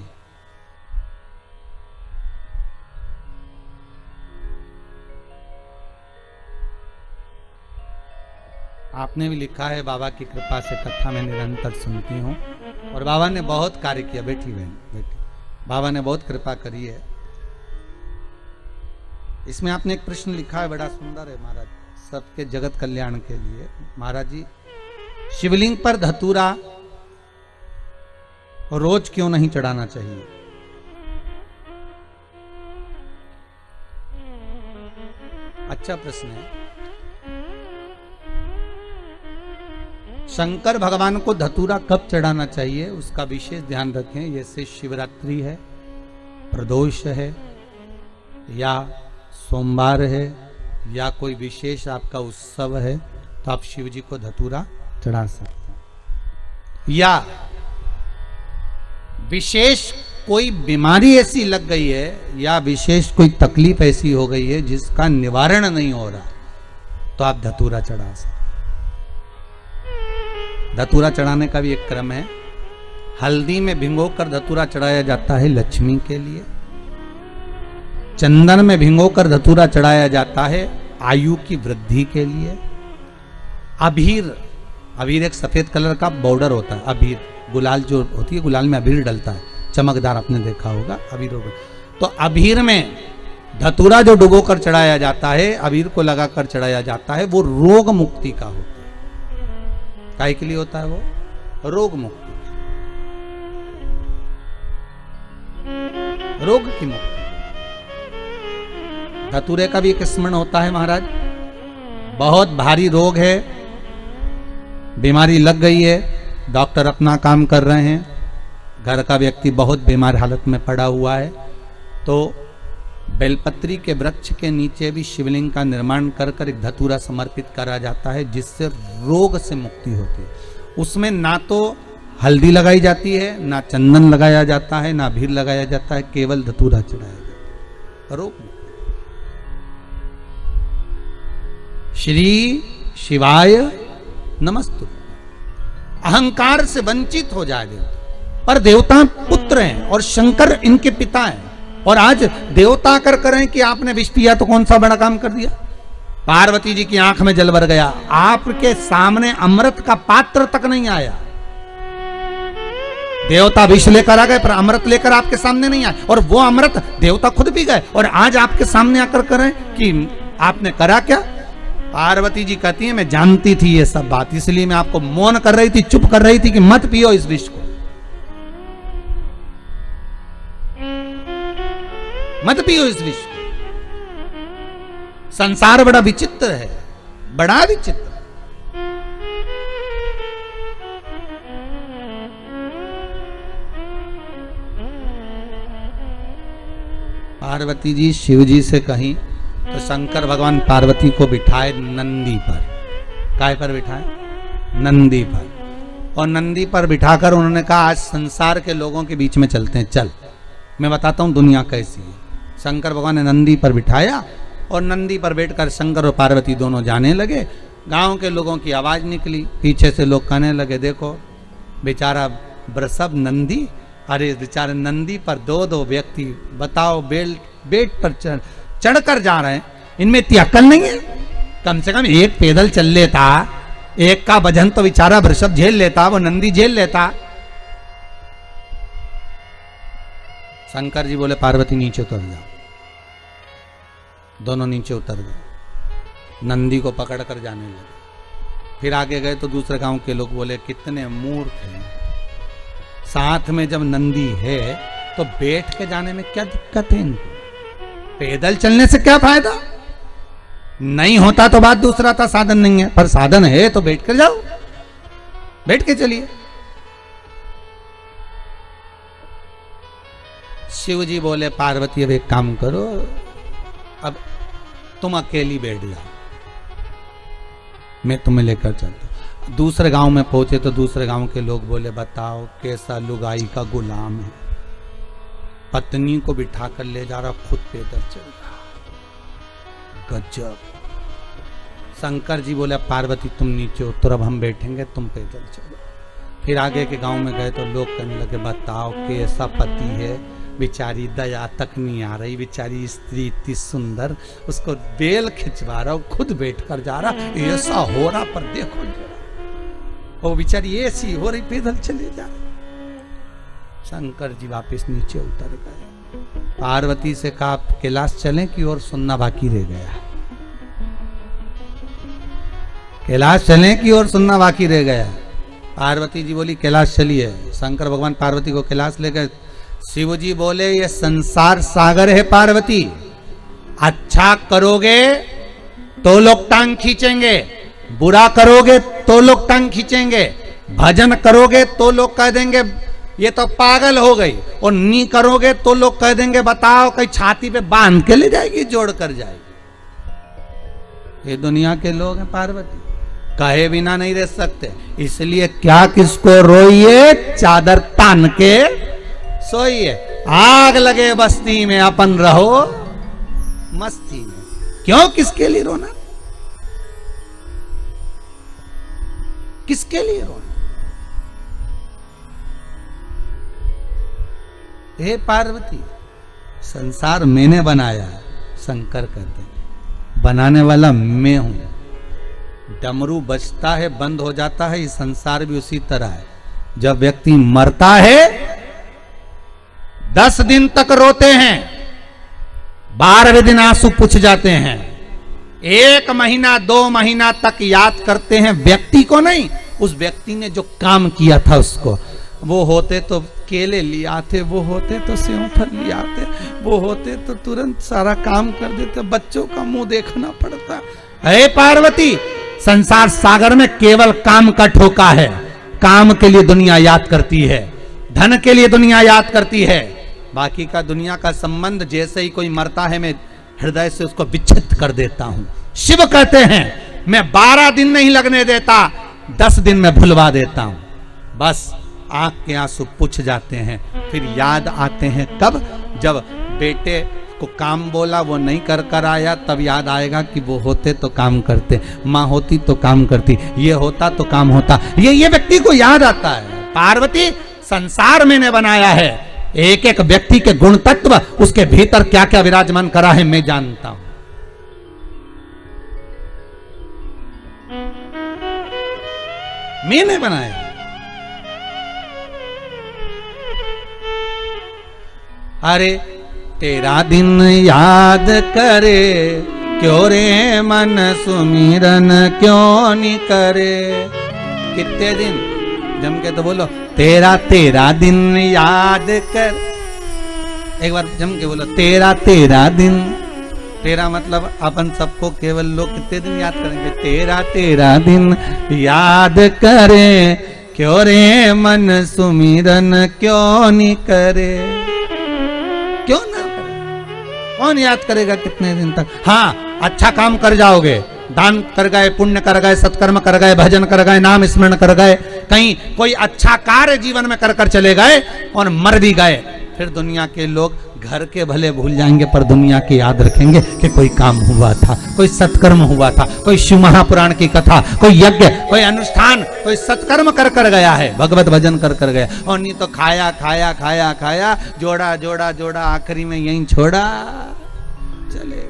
Speaker 1: आपने भी लिखा है, बाबा की कृपा से कथा में निरंतर सुनती हूँ और बाबा ने बहुत कार्य किया। बैठी बहन बैठी, बाबा ने बहुत कृपा करी है। इसमें आपने एक प्रश्न लिखा है, बड़ा सुंदर है महाराज, सबके जगत कल्याण के लिए। महाराज जी, शिवलिंग पर धतूरा रोज क्यों नहीं चढ़ाना चाहिए? अच्छा प्रश्न है। शंकर भगवान को धतूरा कब चढ़ाना चाहिए उसका विशेष ध्यान रखें। जैसे शिवरात्रि है, प्रदोष है, या सोमवार है, या कोई विशेष आपका उत्सव है, तो आप शिव जी को धतूरा चढ़ा सकते हैं। या विशेष कोई बीमारी ऐसी लग गई है, या विशेष कोई तकलीफ ऐसी हो गई है जिसका निवारण नहीं हो रहा, तो आप धतूरा चढ़ा सकते। धतूरा चढ़ाने का भी एक क्रम है। हल्दी में भिंगोकर धतूरा चढ़ाया जाता है लक्ष्मी के लिए। चंदन में भिंगोकर धतूरा चढ़ाया जाता है आयु की वृद्धि के लिए। अबीर, अबीर एक सफेद कलर का बॉर्डर होता है। अबीर, गुलाल जो होती है, गुलाल में अबीर डलता है, चमकदार, आपने देखा होगा अबीर होगा। तो अबीर में धतूरा जो डुबो कर चढ़ाया जाता है, अबीर को लगाकर चढ़ाया जाता है, वो रोग मुक्ति का होता है। काय के लिए होता है वो? रोग मुक्ति, रोग की मुक्ति। धतूरे का भी एक स्मरण होता है महाराज। बहुत भारी रोग है, बीमारी लग गई है, डॉक्टर अपना काम कर रहे हैं, घर का व्यक्ति बहुत बीमार हालत में पड़ा हुआ है, तो बेलपत्री के वृक्ष के नीचे भी शिवलिंग का निर्माण कर कर एक धतूरा समर्पित करा जाता है, जिससे रोग से मुक्ति होती है। उसमें ना तो हल्दी लगाई जाती है, ना चंदन लगाया जाता है, ना अबीर लगाया जाता है, केवल धतूरा चढ़ाया जाता है। रोग श्री शिवाय नमस्तु। अहंकार से वंचित हो जाए देवता, पर देवता पुत्र हैं और शंकर इनके पिता हैं, और आज देवता कर करें कि आपने विष पिया तो कौन सा बड़ा काम कर दिया। पार्वती जी की आंख में जल भर गया, आपके सामने अमृत का पात्र तक नहीं आया। देवता विष लेकर आ गए पर अमृत लेकर आपके सामने नहीं आए, और वो अमृत देवता खुद पी गए, और आज आपके सामने आकर करें कि आपने करा क्या। पार्वती जी कहती है, मैं जानती थी ये सब बात, इसलिए मैं आपको मौन कर रही थी, चुप कर रही थी कि मत पियो इस विष को, मत पियो इस विष को। संसार बड़ा विचित्र है, बड़ा विचित्र। पार्वती जी शिव जी से कहीं तो शंकर भगवान पार्वती को बिठाए नंदी पर। काय पर बिठाए? नंदी पर। और नंदी पर बिठाकर उन्होंने कहा आज संसार के लोगों के बीच में चलते हैं, चल मैं बताता हूं दुनिया कैसी है। शंकर भगवान ने नंदी पर बिठाया और नंदी पर बैठकर शंकर और पार्वती दोनों जाने लगे। गांव के लोगों की आवाज निकली, पीछे से लोग कहने लगे देखो बेचारा वृषभ नंदी, अरे बेचारे नंदी पर दो व्यक्ति बताओ बेट पर चढ़कर जा रहे हैं, इनमें इतनी अक्ल नहीं है? कम से कम एक पैदल चल लेता, एक का वजन तो बेचारा वृषभ झेल लेता, वो नंदी झेल लेता। शंकर जी बोले पार्वती नीचे उतर जाओ। दोनों नीचे उतर गए, नंदी को पकड़ कर जाने लगे। फिर आगे गए तो दूसरे गांव के लोग बोले कितने मूर्ख हैं, साथ में जब नंदी है तो बैठ के जाने में क्या दिक्कत है इनको, पैदल चलने से क्या फायदा? नहीं होता तो बात दूसरा था, साधन नहीं है, पर साधन है तो बैठ कर जाओ, बैठ के चलिए। शिव जी बोले पार्वती अब एक काम करो, अब तुम अकेली बैठ जाओ, मैं तुम्हें लेकर चलता हूं। दूसरे गांव में पहुंचे तो दूसरे गांव के लोग बोले बताओ कैसा लुगाई का गुलाम है, पत्नी को बिठा कर ले जा रहा, खुद पैदल चल रहा, गजब। शंकर जी बोले पार्वती तुम नीचे उतर, अब हम बैठेंगे, तुम पैदल चलो। फिर आगे के गांव में गए तो लोग कहने लगे बताओ कैसा पति है, बेचारी दया तक नहीं आ रही, बेचारी स्त्री इतनी सुंदर, उसको बेल खिंचवा रहा, खुद बैठ कर जा रहा, ऐसा हो रहा, पर देखो वो बेचारी ऐसी हो रही, पैदल चले जा रही। शंकर जी वापस नीचे उतर गए। पार्वती से कहा कैलाश चलें कि और सुनना बाकी रह गया, कैलाश चलें कि और सुनना बाकी रह गया। पार्वती जी बोली कैलाश चलिए। शंकर भगवान पार्वती को कैलाश ले गए। शिव जी बोले ये संसार सागर है पार्वती, अच्छा करोगे तो लोग टांग खींचेंगे, बुरा करोगे तो लोग टांग खींचेंगे, भजन करोगे तो लोग कह देंगे ये तो पागल हो गई, और नहीं करोगे तो लोग कह देंगे बताओ कहीं छाती पे बांध के ले जाएगी, जोड़ कर जाएगी। ये दुनिया के लोग हैं पार्वती, कहे बिना नहीं रह सकते, इसलिए क्या किसको रोइए, चादर तान के सोइए। आग लगे बस्ती में अपन रहो मस्ती में, क्यों किसके लिए रोना, किसके लिए रोना? हे पार्वती संसार मैंने बनाया है, शंकर कहते हैं बनाने वाला मैं हूं। डमरू बजता है बंद हो जाता है, ये संसार भी उसी तरह है। जब व्यक्ति मरता है 10 दिन तक रोते हैं, 12वें दिन आंसू पुछ जाते हैं, 1 महीना 2 महीना तक याद करते हैं व्यक्ति को नहीं, उस व्यक्ति ने जो काम किया था उसको। वो होते तो केले ले आते, वो होते तो सेव फल ले आते, वो होते तो तुरंत सारा काम कर देते, बच्चों का मुंह देखना पड़ता। हे पार्वती संसार सागर में केवल काम का ठोका है, काम के लिए दुनिया याद करती है, धन के लिए दुनिया याद करती है, बाकी का दुनिया का संबंध जैसे ही कोई मरता है मैं हृदय से उसको विच्छेद कर देता हूं। शिव कहते हैं मैं 12 दिन नहीं लगने देता, 10 दिन में भुलवा देता हूं, बस आंख के आंसू पुछ जाते हैं। फिर याद आते हैं कब, जब बेटे को काम बोला वो नहीं कर आया, तब याद आएगा कि वो होते तो काम करते, माँ होती तो काम करती, ये होता तो काम होता, ये व्यक्ति को याद आता है। पार्वती संसार मैंने बनाया है, एक एक व्यक्ति के गुण तत्व उसके भीतर क्या क्या विराजमान करा है मैं जानता हूं। मैंने बनाया। अरे तेरा दिन याद करे क्यों रे मन सुमिरन क्यों नहीं करे। कितने दिन जम के तो बोलो तेरा दिन याद कर, एक बार जम के बोलो तेरा दिन। तेरा मतलब अपन सबको केवल लोग कितने दिन याद करेंगे, तेरा दिन याद करे क्यों रे मन सुमिरन क्यों नहीं करे, क्यों ना करे। कौन याद करेगा कितने दिन तक। हाँ, अच्छा काम कर जाओगे, दान कर गए, पुण्य कर गए, सत्कर्म कर गए, भजन कर गए, नाम स्मरण कर गए, कहीं कोई अच्छा कार्य जीवन में कर कर चले गए और मर भी गए, फिर दुनिया के लोग घर के भले भूल जाएंगे पर दुनिया के याद रखेंगे कि कोई काम हुआ था, कोई सत्कर्म हुआ था, कोई शिव महापुराण की कथा, कोई यज्ञ, कोई अनुष्ठान, कोई सत्कर्म कर कर गया है, भगवत भजन कर कर गया। और नहीं तो खाया खाया खाया खाया, जोड़ा जोड़ा जोड़ा, आखिरी में यहीं छोड़ा, चले गए।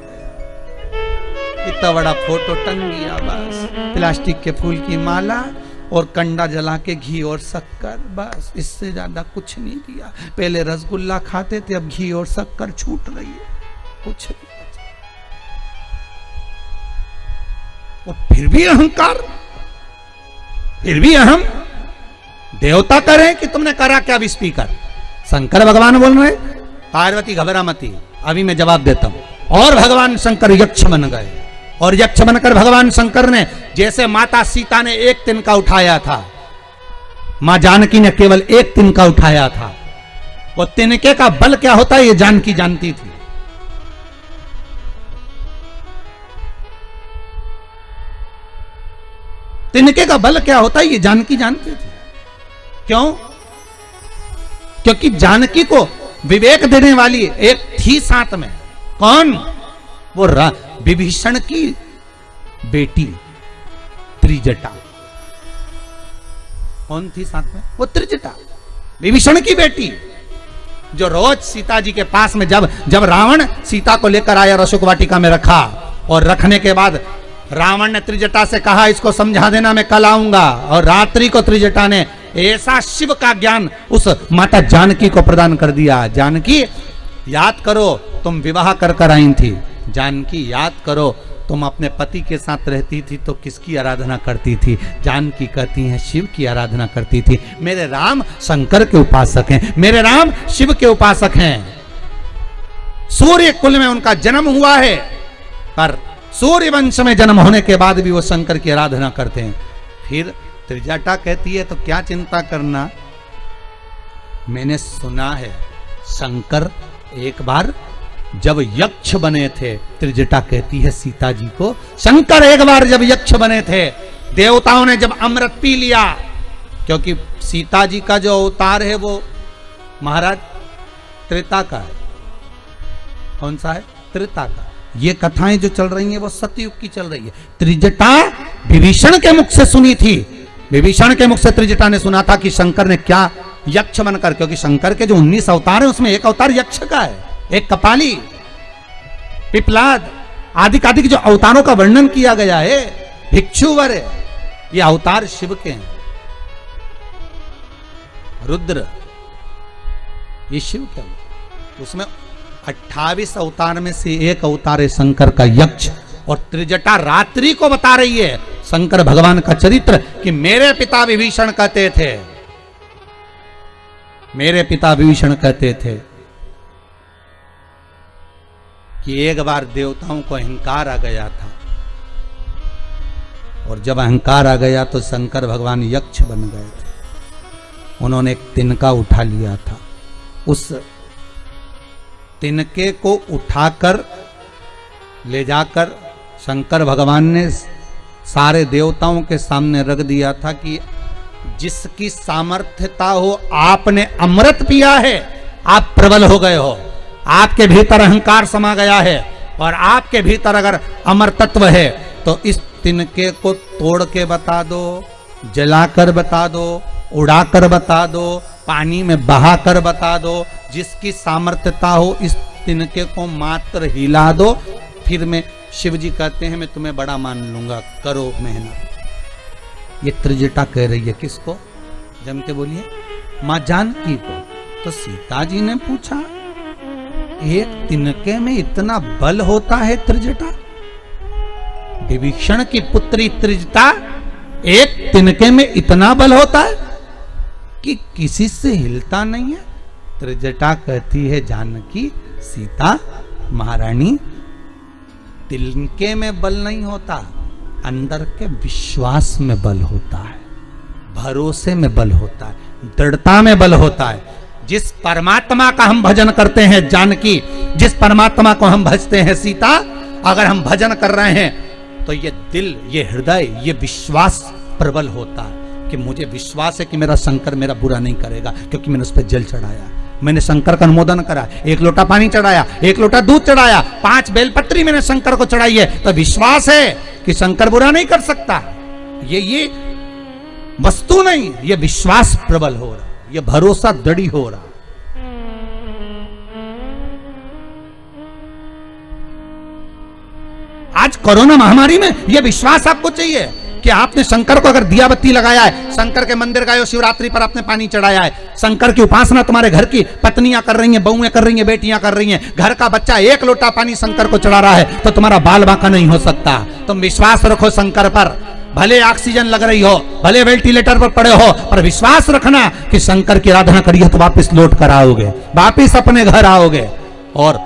Speaker 1: इतना बड़ा फोटो टंग गया, बस प्लास्टिक के फूल की माला और कंडा जला के घी और शक्कर, बस इससे ज्यादा कुछ नहीं दिया। पहले रसगुल्ला खाते थे, अब घी और शक्कर छूट रही है, कुछ नहीं बचा। और फिर भी अहंकार, फिर भी अहम। देवता करें कि तुमने करा क्या भी स्पीकर। शंकर भगवान बोल रहे, पार्वती घबरा मती, अभी मैं जवाब देता हूं। और भगवान शंकर यक्ष बन गए, और यक्ष बनकर भगवान शंकर ने जैसे माता सीता ने एक तिनका उठाया था, मां जानकी ने केवल एक तिनका उठाया था। वो तिनके का बल क्या होता है ये जानकी जानती थी। तिनके का बल क्या होता है ये जानकी जानती थी। क्यों? क्योंकि जानकी को विवेक देने वाली एक थी साथ में। कौन? वो विभीषण की बेटी त्रिजटा। कौन थी साथ में? वो त्रिजटा, विभीषण की बेटी, जो रोज सीता जी के पास में जब रावण सीता को लेकर आया, रसुक वाटिका में रखा, और रखने के बाद रावण ने त्रिजटा से कहा इसको समझा देना, मैं कल आऊंगा। और रात्रि को त्रिजटा ने ऐसा शिव का ज्ञान उस माता जानकी को प्रदान कर दिया। जानकी याद करो, तुम विवाह कर कर आई थी। जानकी याद करो, तुम अपने पति के साथ रहती थी तो किसकी आराधना करती थी? जानकी कहती हैं शिव की आराधना करती थी। मेरे राम शंकर के उपासक हैं, मेरे राम शिव के उपासक हैं। सूर्य कुल में उनका जन्म हुआ है, पर सूर्य वंश में जन्म होने के बाद भी वो शंकर की आराधना करते हैं। फिर त्रिजटा कहती है तो क्या चिंता करना, मैंने सुना है शंकर एक बार जब यक्ष बने थे, त्रिजटा कहती है सीता जी को, शंकर एक बार जब यक्ष बने थे, देवताओं ने जब अमृत पी लिया, क्योंकि सीता जी का जो अवतार है वो महाराज त्रेता का है। कौन सा है? त्रेता का। ये कथाएं जो चल रही हैं वो सतयुग की चल रही है। त्रिजटा विभीषण के मुख से सुनी थी, विभीषण के मुख से त्रिजटा ने सुना था कि शंकर ने क्या यक्ष बनकर, क्योंकि शंकर के जो 19 अवतार है उसमें एक अवतार यक्ष का है, एक कपाली, पिपलाद आदि जो अवतारों का वर्णन किया गया है, भिक्षुवर है, ये अवतार शिव के हैं। रुद्र ये शिव के हैं। उसमें 28 अवतार में से एक अवतार है शंकर का यक्ष। और त्रिजटा रात्रि को बता रही है शंकर भगवान का चरित्र कि मेरे पिता विभीषण कहते थे, मेरे पिता विभीषण कहते थे कि एक बार देवताओं को अहंकार आ गया था, और जब अहंकार आ गया तो शंकर भगवान यक्ष बन गए थे। उन्होंने एक तिनका उठा लिया था, उस तिनके को उठाकर ले जाकर शंकर भगवान ने सारे देवताओं के सामने रख दिया था कि जिसकी सामर्थ्यता हो, आपने अमृत पिया है, आप प्रबल हो गए हो, आपके भीतर अहंकार समा गया है, और आपके भीतर अगर अमर तत्व है तो इस तिनके को तोड़ के बता दो, जलाकर बता दो, उड़ाकर बता दो, पानी में बहाकर बता दो। जिसकी सामर्थ्यता हो इस तिनके को मात्र हिला दो, फिर मैं, शिव जी कहते हैं मैं तुम्हें बड़ा मान लूंगा, करो मेहनत। ये त्रिजटा कह रही है किसको? जम के बोलिए, मां जानकी को। तो सीता जी ने पूछा एक तिनके में इतना बल होता है? त्रिजटा, विभीषण की पुत्री त्रिजटा, एक तिनके में इतना बल होता है कि किसी से हिलता नहीं है? त्रिजटा कहती है जानकी, सीता महारानी, तिनके में बल नहीं होता, अंदर के विश्वास में बल होता है, भरोसे में बल होता है, दृढ़ता में बल होता है। जिस परमात्मा का हम भजन करते हैं जानकी, जिस परमात्मा को हम भजते हैं सीता, अगर हम भजन कर रहे हैं तो ये दिल, ये हृदय, ये विश्वास प्रबल होता है कि मुझे विश्वास है कि मेरा शंकर मेरा बुरा नहीं करेगा, क्योंकि मैंने उस पर जल चढ़ाया, मैंने शंकर का अनुमोदन करा, 1 लोटा पानी चढ़ाया, 1 लोटा दूध चढ़ाया, 5 बेलपत्री मैंने शंकर को चढ़ाई है, तो विश्वास है कि शंकर बुरा नहीं कर सकता। ये वस्तु नहीं, ये विश्वास प्रबल हो रहा, ये भरोसा दृढ़ हो रहा। आज कोरोना महामारी में यह विश्वास आपको चाहिए कि आपने शंकर को अगर दिया बत्ती लगाया है, शंकर के मंदिर गए हो, शिवरात्रि पर आपने पानी चढ़ाया है, शंकर की उपासना तुम्हारे घर की पत्नियां कर रही हैं, बहुएं कर रही हैं, बेटियां कर रही हैं, घर का बच्चा 1 लोटा पानी शंकर को चढ़ा रहा है, तो तुम्हारा बाल बांका नहीं हो सकता। तुम विश्वास रखो शंकर पर, भले ऑक्सीजन लग रही हो, भले वेंटिलेटर पर पड़े हो, पर विश्वास रखना कि शंकर की आराधना करिए तो वापिस लौट कर आओगे, वापिस अपने घर आओगे, और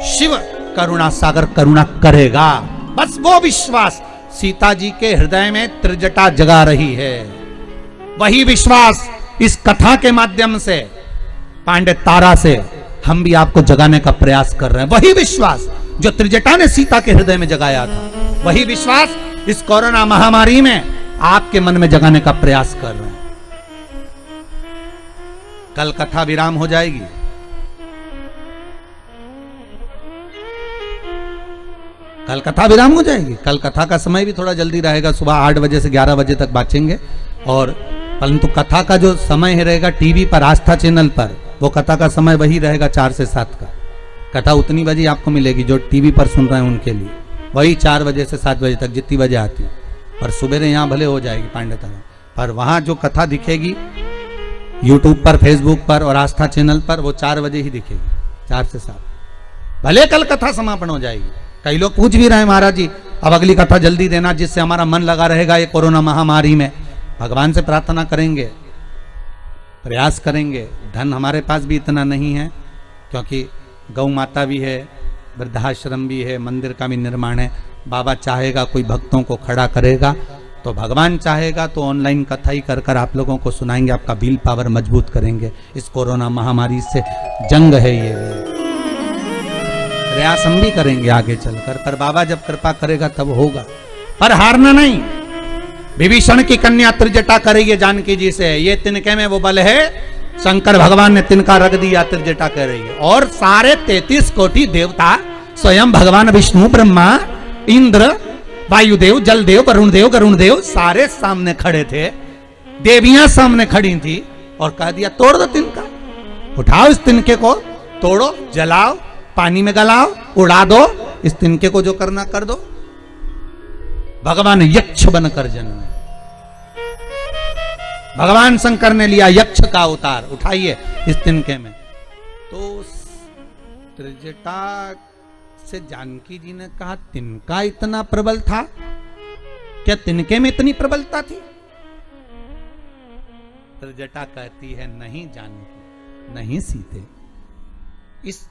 Speaker 1: शिव करुणा सागर करुणा करेगा। बस वो विश्वास सीता जी के हृदय में त्रिजटा जगा रही है। वही विश्वास इस कथा के माध्यम से, पांडे तारा से हम भी आपको जगाने का प्रयास कर रहे हैं। वही विश्वास जो त्रिजटा ने सीता के हृदय में जगाया था, वही विश्वास इस कोरोना महामारी में आपके मन में जगाने का प्रयास कर रहे हैं। कल कथा विराम हो जाएगी, कल कथा विराम हो जाएगी। कल कथा का समय भी थोड़ा जल्दी रहेगा, सुबह 8 बजे से 11 बजे तक बाँचेंगे, और परंतु कथा का जो समय रहेगा टीवी पर, आस्था चैनल पर, वो कथा का समय वही रहेगा 4 से 7 का। कथा उतनी बजे आपको मिलेगी जो टीवी पर सुन रहे हैं उनके लिए, वही 4 बजे से 7 बजे तक जितनी बजे आती है। पर सुबह यहाँ भले हो जाएगी पांडे तारा, पर वहाँ जो कथा दिखेगी यूट्यूब पर, फेसबुक पर और आस्था चैनल पर, वो 4 बजे ही दिखेगी, 4 से 7। भले कल कथा समापन हो जाएगी। कई लोग पूछ भी रहे हैं महाराज जी अब अगली कथा जल्दी देना, जिससे हमारा मन लगा रहेगा ये कोरोना महामारी में। भगवान से प्रार्थना करेंगे, प्रयास करेंगे। धन हमारे पास भी इतना नहीं है, क्योंकि गौ माता भी है, वृद्धाश्रम भी है, मंदिर का भी निर्माण है। बाबा चाहेगा कोई भक्तों को खड़ा करेगा, तो भगवान चाहेगा तो ऑनलाइन कथा ही कर कर आप लोगों को सुनाएंगे, आपका विल पावर मजबूत करेंगे। इस कोरोना महामारी से जंग है, ये प्रयास हम भी करेंगे आगे चलकर, पर बाबा जब कृपा करेगा तब होगा। पर हारना नहीं। विभीषण की कन्या त्रिजटा करेगी जानकी जी से, ये तिनके में वो बल है, शंकर भगवान ने तिनका रख दिया, त्रिजटा कर रही है। और सारे 33 कोटि देवता, स्वयं भगवान विष्णु, ब्रह्मा, इंद्र, वायुदेव, जलदेव, वरुण देव, गरुण देव, सारे सामने खड़े थे। देवियां सामने खड़ी थी और कह दिया तोड़ दो तिनका, उठाओ इस तिनके को, तोड़ो, जलाओ, पानी में गलाओ, उड़ा दो, इस तिनके को जो करना कर दो। भगवान यक्ष बनकर जन्मे। भगवान शंकर ने लिया यक्ष का अवतार, उठाइए इस तिनके में। तो त्रिजटा से जानकी जी ने कहा तिनका इतना प्रबल था क्या? तिनके में इतनी प्रबलता थी? त्रिजटा कहती है नहीं जानकी, नहीं सीते, इस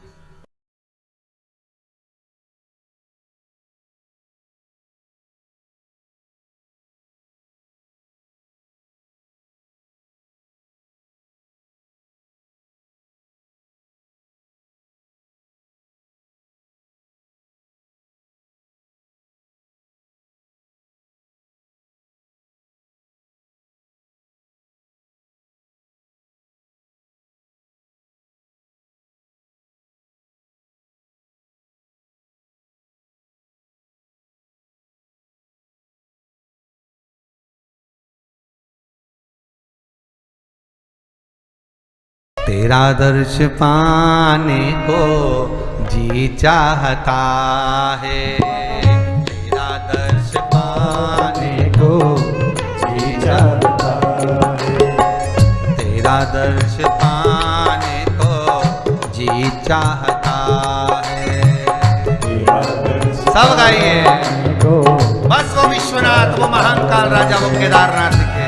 Speaker 1: तेरा दर्श पाने को जी चाहता है, तेरा दर्श पाने को जी चाहता है, तेरा दर्श पाने को जी चाहता है। सब गाइए, बस वो विश्वनाथ, वो महाकाल राजा, वो केदारनाथ के।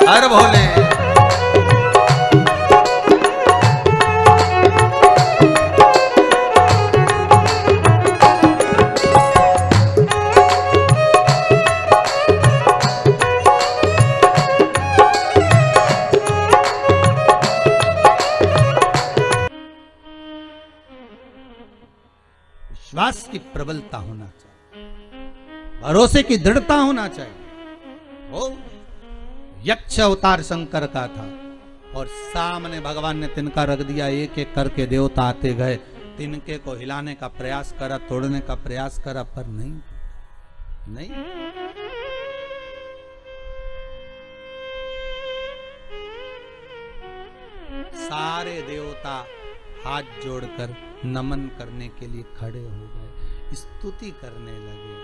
Speaker 1: हर भोले विश्वास की प्रबलता होना चाहिए, भरोसे की दृढ़ता होना चाहिए। वो यक्ष अवतार शंकर का था और सामने भगवान ने तिनका रख दिया, एक एक करके देवता आते गए, तिनके को हिलाने का प्रयास करा, तोड़ने का प्रयास करा, पर नहीं। सारे देवता हाथ जोड़कर नमन करने के लिए खड़े हो गए, स्तुति करने लगे।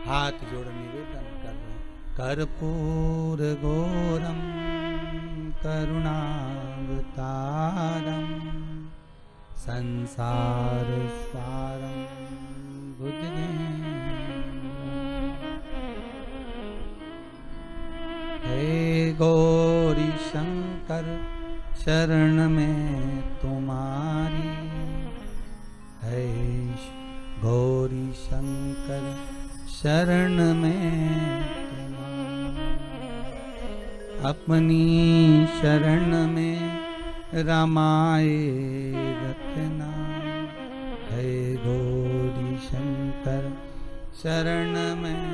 Speaker 1: हाथ जोड़ निवेदन कर रहे, कर्पूर घोरम करुणावतारम संसार सारम भुजगेन्द्रम। हे गौरी शंकर शरण में तुम्हारी, हे गौरी शंकर शरण में अपनी शरण में रमाए रखना। हे गौरी शंकर शरण में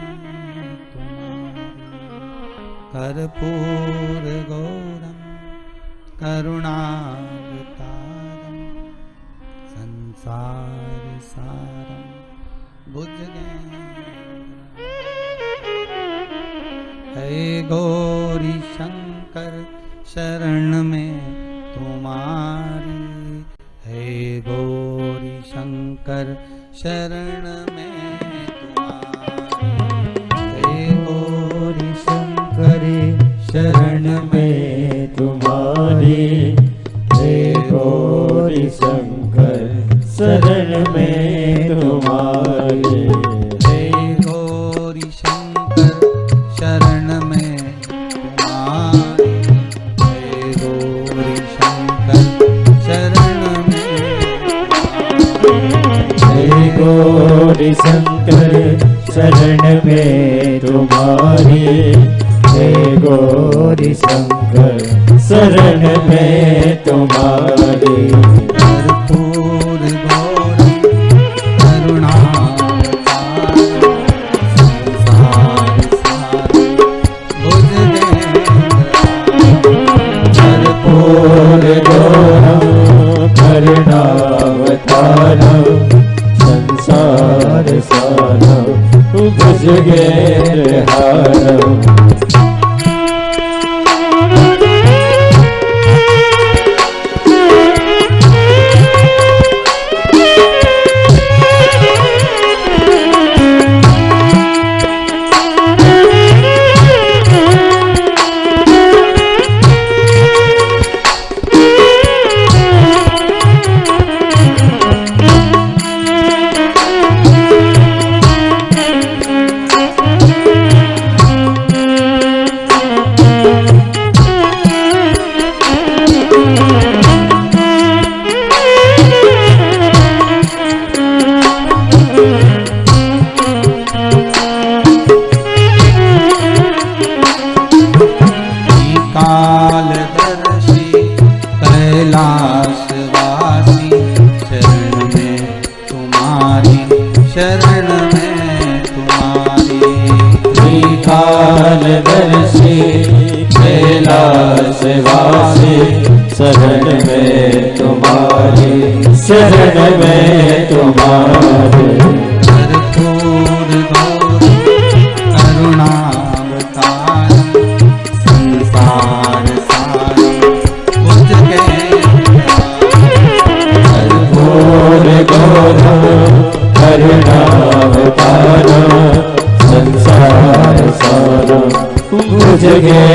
Speaker 1: तुम्हारी, कर्पूर गौरम करुणावतारम संसार सारम भुजगेन्द्रम। हे गौरी शंकर शरण में तुम्हारी, हे गौरी शंकर शरण में तुम्हारी, हे गौरी शंकर शरण में तुम्हारी, हे गौरी शंकर शरण में तुम्हारी, हे गौरी शंकर शरण में तुम्हारी, हे गौरी शंकर शरण में,
Speaker 2: हे गौरी शंकर शरण में तुम्हारी, हे गौरी शंकर शरण में तुम्हारी।
Speaker 1: कर्पूर गौरम करुणावतारम संसार सारम भुजगेन्द्रम।
Speaker 2: कर्पूर गौरम करुणावतारम संसार सारम भुजगेन्द्रहारम।
Speaker 1: कैलाशवासी शरण में तुम्हारी, शरण में तुम्हारी।
Speaker 2: त्रिकालदर्शी कैलाशवासी शरण में तुम्हारी, शरण में तुम्हारी।
Speaker 1: कर्पूर गौरम करुणावतारम संसार सारम भुजगेन्द्रम।
Speaker 2: कर्पूर गौरम करुणावतारम संसार सारम भुजगेन्द्रहारम।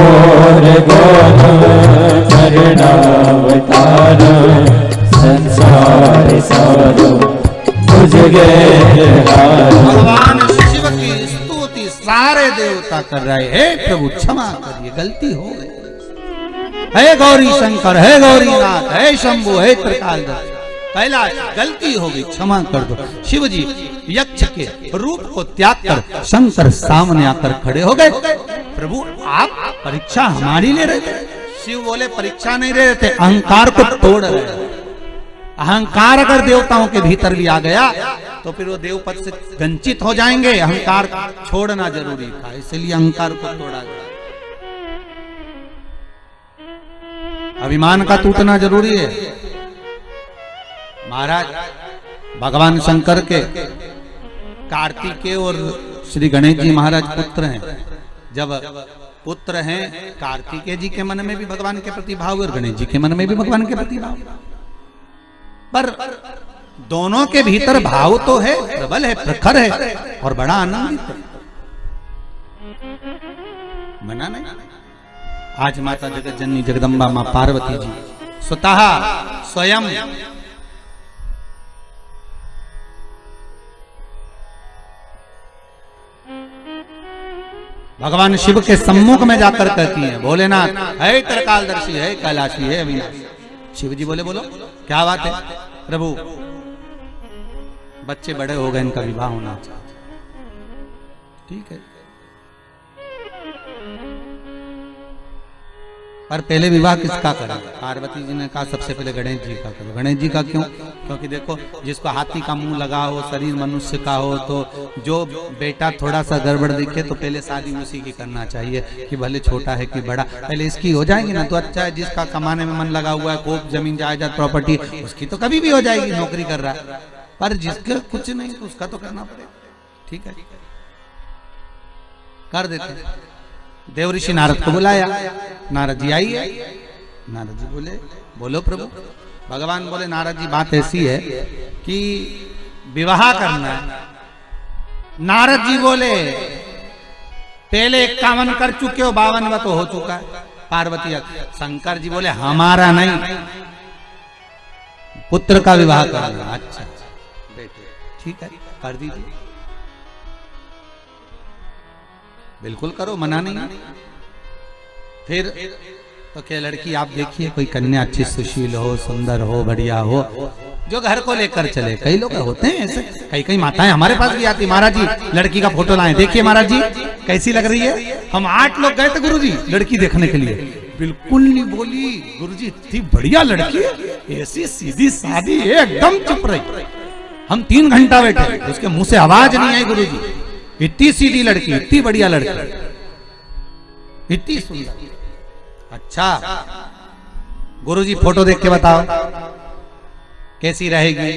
Speaker 2: घोर घोर करुणावतार संसार सारो बुझ गए हार।
Speaker 1: भगवान शिव की स्तुति सारे देवता कर रहे हैं, प्रभु क्षमा करिए, गलती हो गई। हे गौरी शंकर, हे गौरीनाथ, हे शंभु, हे त्रिकालदर्शी, कैलाश, गलती हो गई, क्षमा कर दो। शिव जी यक्ष के रूप को त्याग कर शंकर सामने आकर खड़े हो गए। प्रभु आप परीक्षा हमारी ले रहे थे? शिव बोले परीक्षा नहीं ले रहे थे, अहंकार को तोड़ रहे थे। अहंकार अगर देवताओं के भीतर भी आ गया तो फिर वो देव पद से वंचित हो जाएंगे। अहंकार छोड़ना जरूरी था, इसलिए अहंकार को तोड़ा गया। अभिमान का टूटना जरूरी है। महाराज भगवान शंकर के कार्तिकेय और श्री गणेश जी महाराज पुत्र हैं। जब पुत्र हैं, कार्तिकेय जी के मन में भी भगवान के प्रति भाव और गणेश जी के मन में भी भगवान के प्रति भाव, पर दोनों के भीतर भाव तो है, प्रबल है, प्रखर है और बड़ा आनंदित है। मना नहीं। आज माता जगत जननी जगदम्बा मां पार्वती जी स्वतः स्वयं भगवान शिव के सम्मुख में जाकर कहती हैं, भोलेनाथ, है त्रिकालदर्शी, है कैलाशी, है अविनाशी। शिव जी बोले बोलो क्या बात है प्रभु, बच्चे बड़े हो गए, इनका विवाह होना चाहिए। ठीक है, पर पहले विवाह किसका करें? पार्वती जी ने कहा सबसे पहले गणेश जी का करो। गणेश जी का क्यों? क्योंकि देखो जिसको हाथी का मुंह लगा हो, शरीर मनुष्य का हो, तो जो बेटा थोड़ा सा गड़बड़ दिखे तो पहले शादी उसी की करना चाहिए, कि भले छोटा है कि बड़ा, पहले इसकी हो जाएगी ना तो अच्छा है। जिसका कमाने में मन लगा हुआ है, खूब जमीन जायदाद प्रॉपर्टी, उसकी तो कभी भी हो जाएगी, नौकरी कर रहा है। पर जिसका कुछ नहीं तो उसका तो करना पड़ेगा। ठीक है, कर देते। देव ऋषि नारद को बुलाया, नारद जी आइए। नारद जी बोले बोलो प्रभु। भगवान बोले नारद जी बात ऐसी है कि विवाह करना है। नारद जी बोले पहले 51 कर चुके हो, 52वां तो हो चुका है। पार्वती, शंकर जी बोले हमारा नहीं, पुत्र का विवाह करना। अच्छा बेटे ठीक है, कर दीजिए, बिल्कुल करो, मना नहीं। फिर तो क्या लड़की आप देखिए, कोई कन्या अच्छी सुशील हो, सुंदर हो, बढ़िया हो, जो घर को लेकर चले। कई लोग होते हैं ऐसे, कई माताएं हमारे पास भी आती, महाराज जी लड़की का फोटो लाएं, देखिए महाराज जी कैसी लग रही है। हम 8 लोग गए थे गुरुजी लड़की देखने के लिए, बिल्कुल नहीं बोली गुरुजी, इतनी बढ़िया लड़की, ऐसी सीधी सादी, एकदम चुप रही। हम 3 घंटा बैठे, उसके मुंह से आवाज नहीं आई गुरुजी। इतनी सीधी लड़की, इतनी बढ़िया लड़की, इतनी सुंदर। अच्छा गुरुजी फोटो देख के बताओ कैसी रहेगी।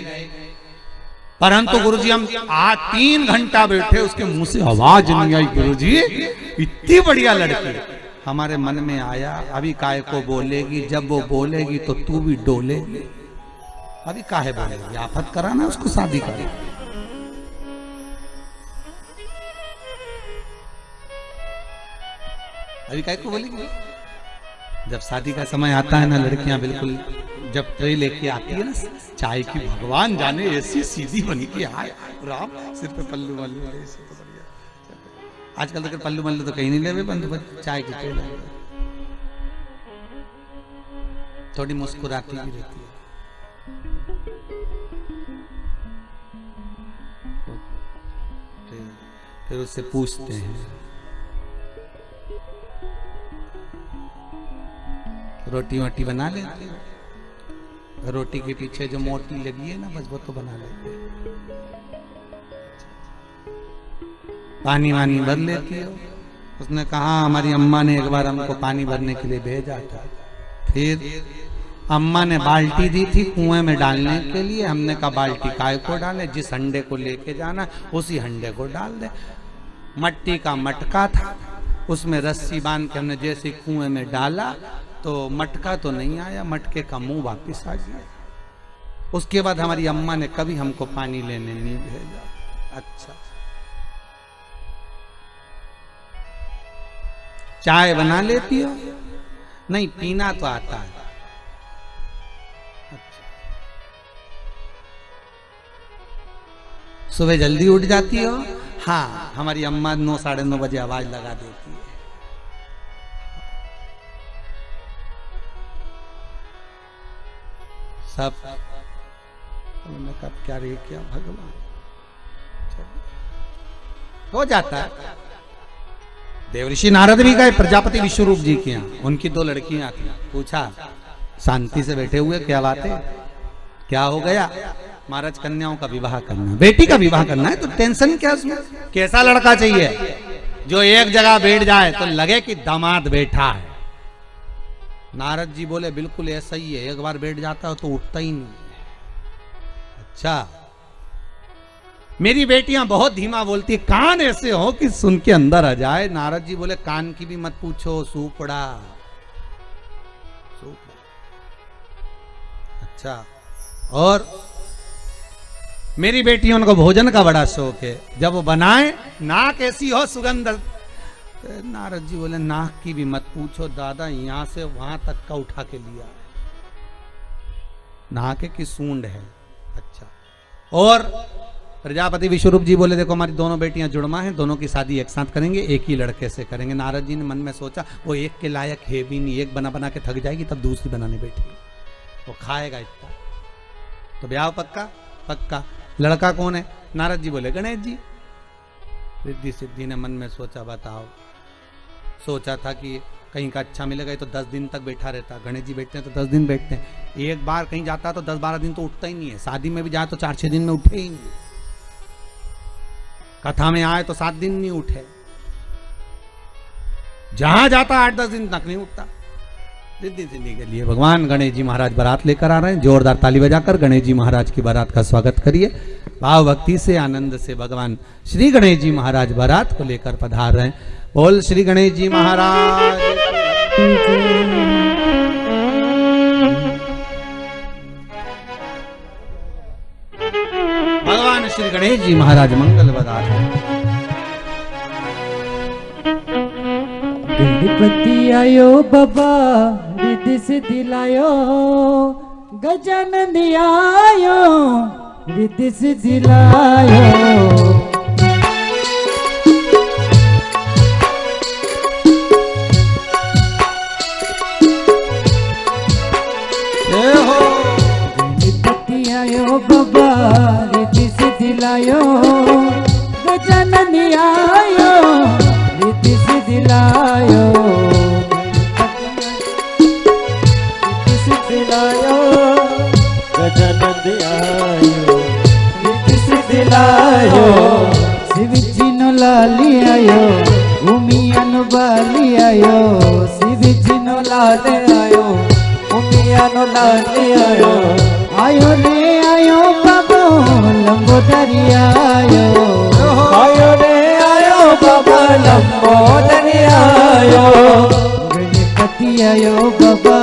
Speaker 1: परंतु गुरुजी हम 3 घंटा बैठे, उसके मुंह से आवाज नहीं आई गुरुजी, इतनी बढ़िया लड़की। हमारे मन में आया अभी काहे को बोलेगी, जब वो बोलेगी तो तू भी डोलेगी। अभी काहे बोलेगी, आफत कराना उसको, शादी करेगी। अभी काय को बोलेंगे? जब शादी का समय आता है ना, लड़कियां बिल्कुल जब ट्रे लेके आती है ना चाय की, भगवान जाने ऐसी सीधी बनी कि हाय राम, सिर पे पल्लू मल्लू, ऐसे तो बढ़िया। आजकल तो पल्लू मल्लू तो कहीं नहीं ले, बंद चाय की ट्रे ले, थोड़ी मुस्कुराती भी रहती है। फिर उससे पूछते हैं रोटी वोटी बना लेती है? रोटी के पीछे जो मोटी लगी है ना, बस वो तो बना लेती है। पानी वानी भर लेती हो? उसने कहा हमारी अम्मा ने एक बार हमको पानी भरने के लिए भेजा था, फिर अम्मा ने बाल्टी दी थी कुएं में डालने के लिए। हमने कहा बाल्टी काय को डाले, जिस हंडे को लेके जाना उसी हंडे को डाल दे। मट्टी का मटका था, उसमें रस्सी बांध के हमने जैसे कुएं में डाला तो मटका तो नहीं आया, मटके का मुंह वापिस आ गया। उसके बाद हमारी अम्मा ने कभी हमको पानी लेने नहीं भेजा। अच्छा चाय बना लेती हो? नहीं, पीना तो आता है। अच्छा। सुबह जल्दी उठ जाती हो? हाँ, हमारी अम्मा 9 साढ़े 9 बजे आवाज लगा देती है। सब उन्होंने कहा क्या रे क्या भगवान, हो जाता है। देवऋषि नारद भी गए प्रजापति विश्वरूप जी के यहाँ, उनकी 2 लड़कियां थी। पूछा शांति से बैठे हुए, क्या बात है, क्या हो गया? महाराज कन्याओं का विवाह करना, बेटी का विवाह करना है, तो टेंशन क्या उसमें? कैसा लड़का चाहिए जो एक जगह बैठ जाए तो लगे कि दामाद बैठा है? नारद जी बोले बिल्कुल ऐसा ही है, एक बार बैठ जाता है तो उठता ही नहीं। अच्छा, मेरी बेटियां बहुत धीमा बोलती है, कान ऐसे हो कि सुन के अंदर आ जाए। नारद जी बोले कान की भी मत पूछो, सुपड़ा। अच्छा, और मेरी बेटियों को भोजन का बड़ा शौक है, जब वो बनाए नाक ऐसी हो सुगंध। नारद जी बोले नाक की भी मत पूछो दादा, यहां से वहां तक का उठा के लिया, नाक की सूंड है। अच्छा, और प्रजापति विश्वरूप जी बोले देखो हमारी दोनों बेटियां जुड़वा हैं, दोनों की शादी एक साथ करेंगे, एक ही लड़के से करेंगे। नारद जी ने मन में सोचा वो एक के लायक है भी नहीं, एक बना बना के थक जाएगी तब दूसरी बनाने बैठेगी, वो खाएगा इतना। तो ब्याह पक्का? पक्का। लड़का कौन है? नारद जी बोले गणेश जी। रिद्धि सिद्धि ने मन में सोचा बताओ, सोचा था कि कहीं का अच्छा मिलेगा तो 10 दिन तक बैठा रहता। गणेश जी बैठते हैं तो 10 दिन बैठते हैं, एक बार कहीं जाता है तो 10-12 दिन तो उठता ही नहीं है। शादी में भी जाए तो 4-6 दिन में उठे ही नहीं, कथा में आए तो 7 दिन नहीं उठे, जहां जाता 8-10 दिन तक नहीं उठता। रिद्धि सिद्धि के लिए भगवान गणेश जी महाराज बारात लेकर आ रहे हैं। जोरदार ताली बजाकर गणेश जी महाराज की बारात का स्वागत करिए। भाव भक्ति से आनंद से भगवान श्री गणेश जी महाराज बारात को लेकर पधार रहे हैं। बोल श्री गणेश जी महाराज। भगवान श्री गणेश जी महाराज मंगल बधार।
Speaker 2: गणपति आयो बाबा रिद्धि सिद्धि लायो, गजानन आयो रिद्धि सिद्धि लायो। गणपति आयो बाबा रिद्धि सिद्धि लायो, गजानन आयो रिद्धि सिद्धि लायो। रिद्धि सिद्धि लायो, गजानन आयो रिद्धि सिद्धि लायो। शिव जी नो लाली आयो, उमियानो बाली आयो। शिव जी नो लाली आयो, उमियानो लाली आयो। आयो रे आयो बाबो लंबोदरी आयो, आयो रे आयो बाबा लंबोदरी आयो। गणपति आयो बाबा,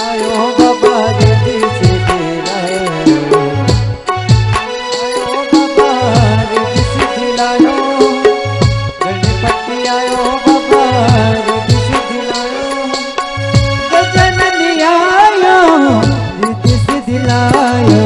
Speaker 2: आयो बाबा रिद्धि सिद्धि लायो, आयो बाबा रिद्धि सिद्धि लायो। गणपति आयो बाबा रिद्धि सिद्धि लायो, गजानन आयो रिद्धि सिद्धि लायो।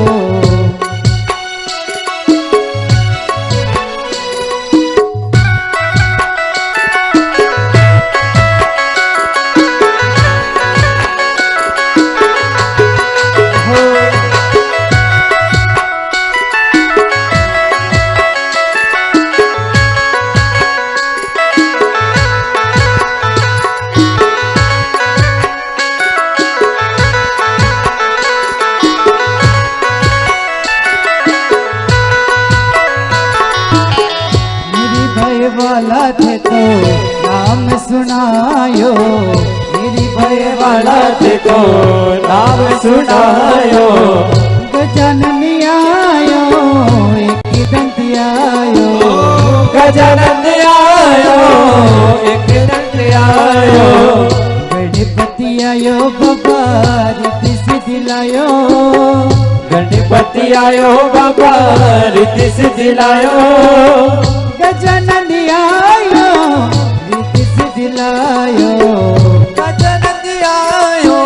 Speaker 2: वाला थे तो नाम सुनायो, मेरी भय वाला थे तो नाम सुनायो। गजानन आयो एक दंत आयो, गजानन आयो एक दंत आयो। गणपति आयो बाबा रिद्धि सिद्धि लायो, गणपति आयो बाबा रिद्धि सिद्धि लायो गजानंदी आयो रिद्धि सिद्धि लायो गजानंदी आयो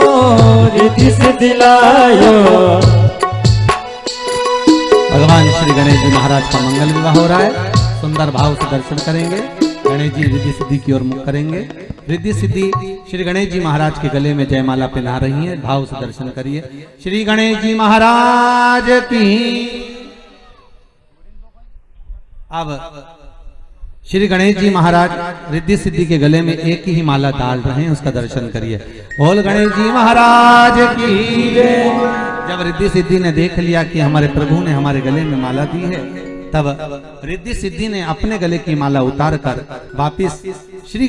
Speaker 2: रिद्धि सिद्धि लायो।
Speaker 1: भगवान श्री गणेश जी महाराज का मंगल विवाह हो रहा है, सुंदर भाव से दर्शन करेंगे। गणेश जी रिद्धि सिद्धि की ओर मुख करेंगे। रिद्धि सिद्धि श्री गणेश जी महाराज के गले में जयमाला पहना रही है, भाव से दर्शन करिए। श्री गणेश जी महाराज की। अब श्री गणेश जी महाराज रिद्धि सिद्धि के गले में एक ही माला डाल रहे हैं, उसका दर्शन करिए। बोल गणेश जी महाराज की। जब रिद्धि सिद्धि ने देख लिया कि हमारे प्रभु ने हमारे गले में माला दी है, तब रिद्धि सिद्धि ने अपने गले की माला उतार कर वापिस श्री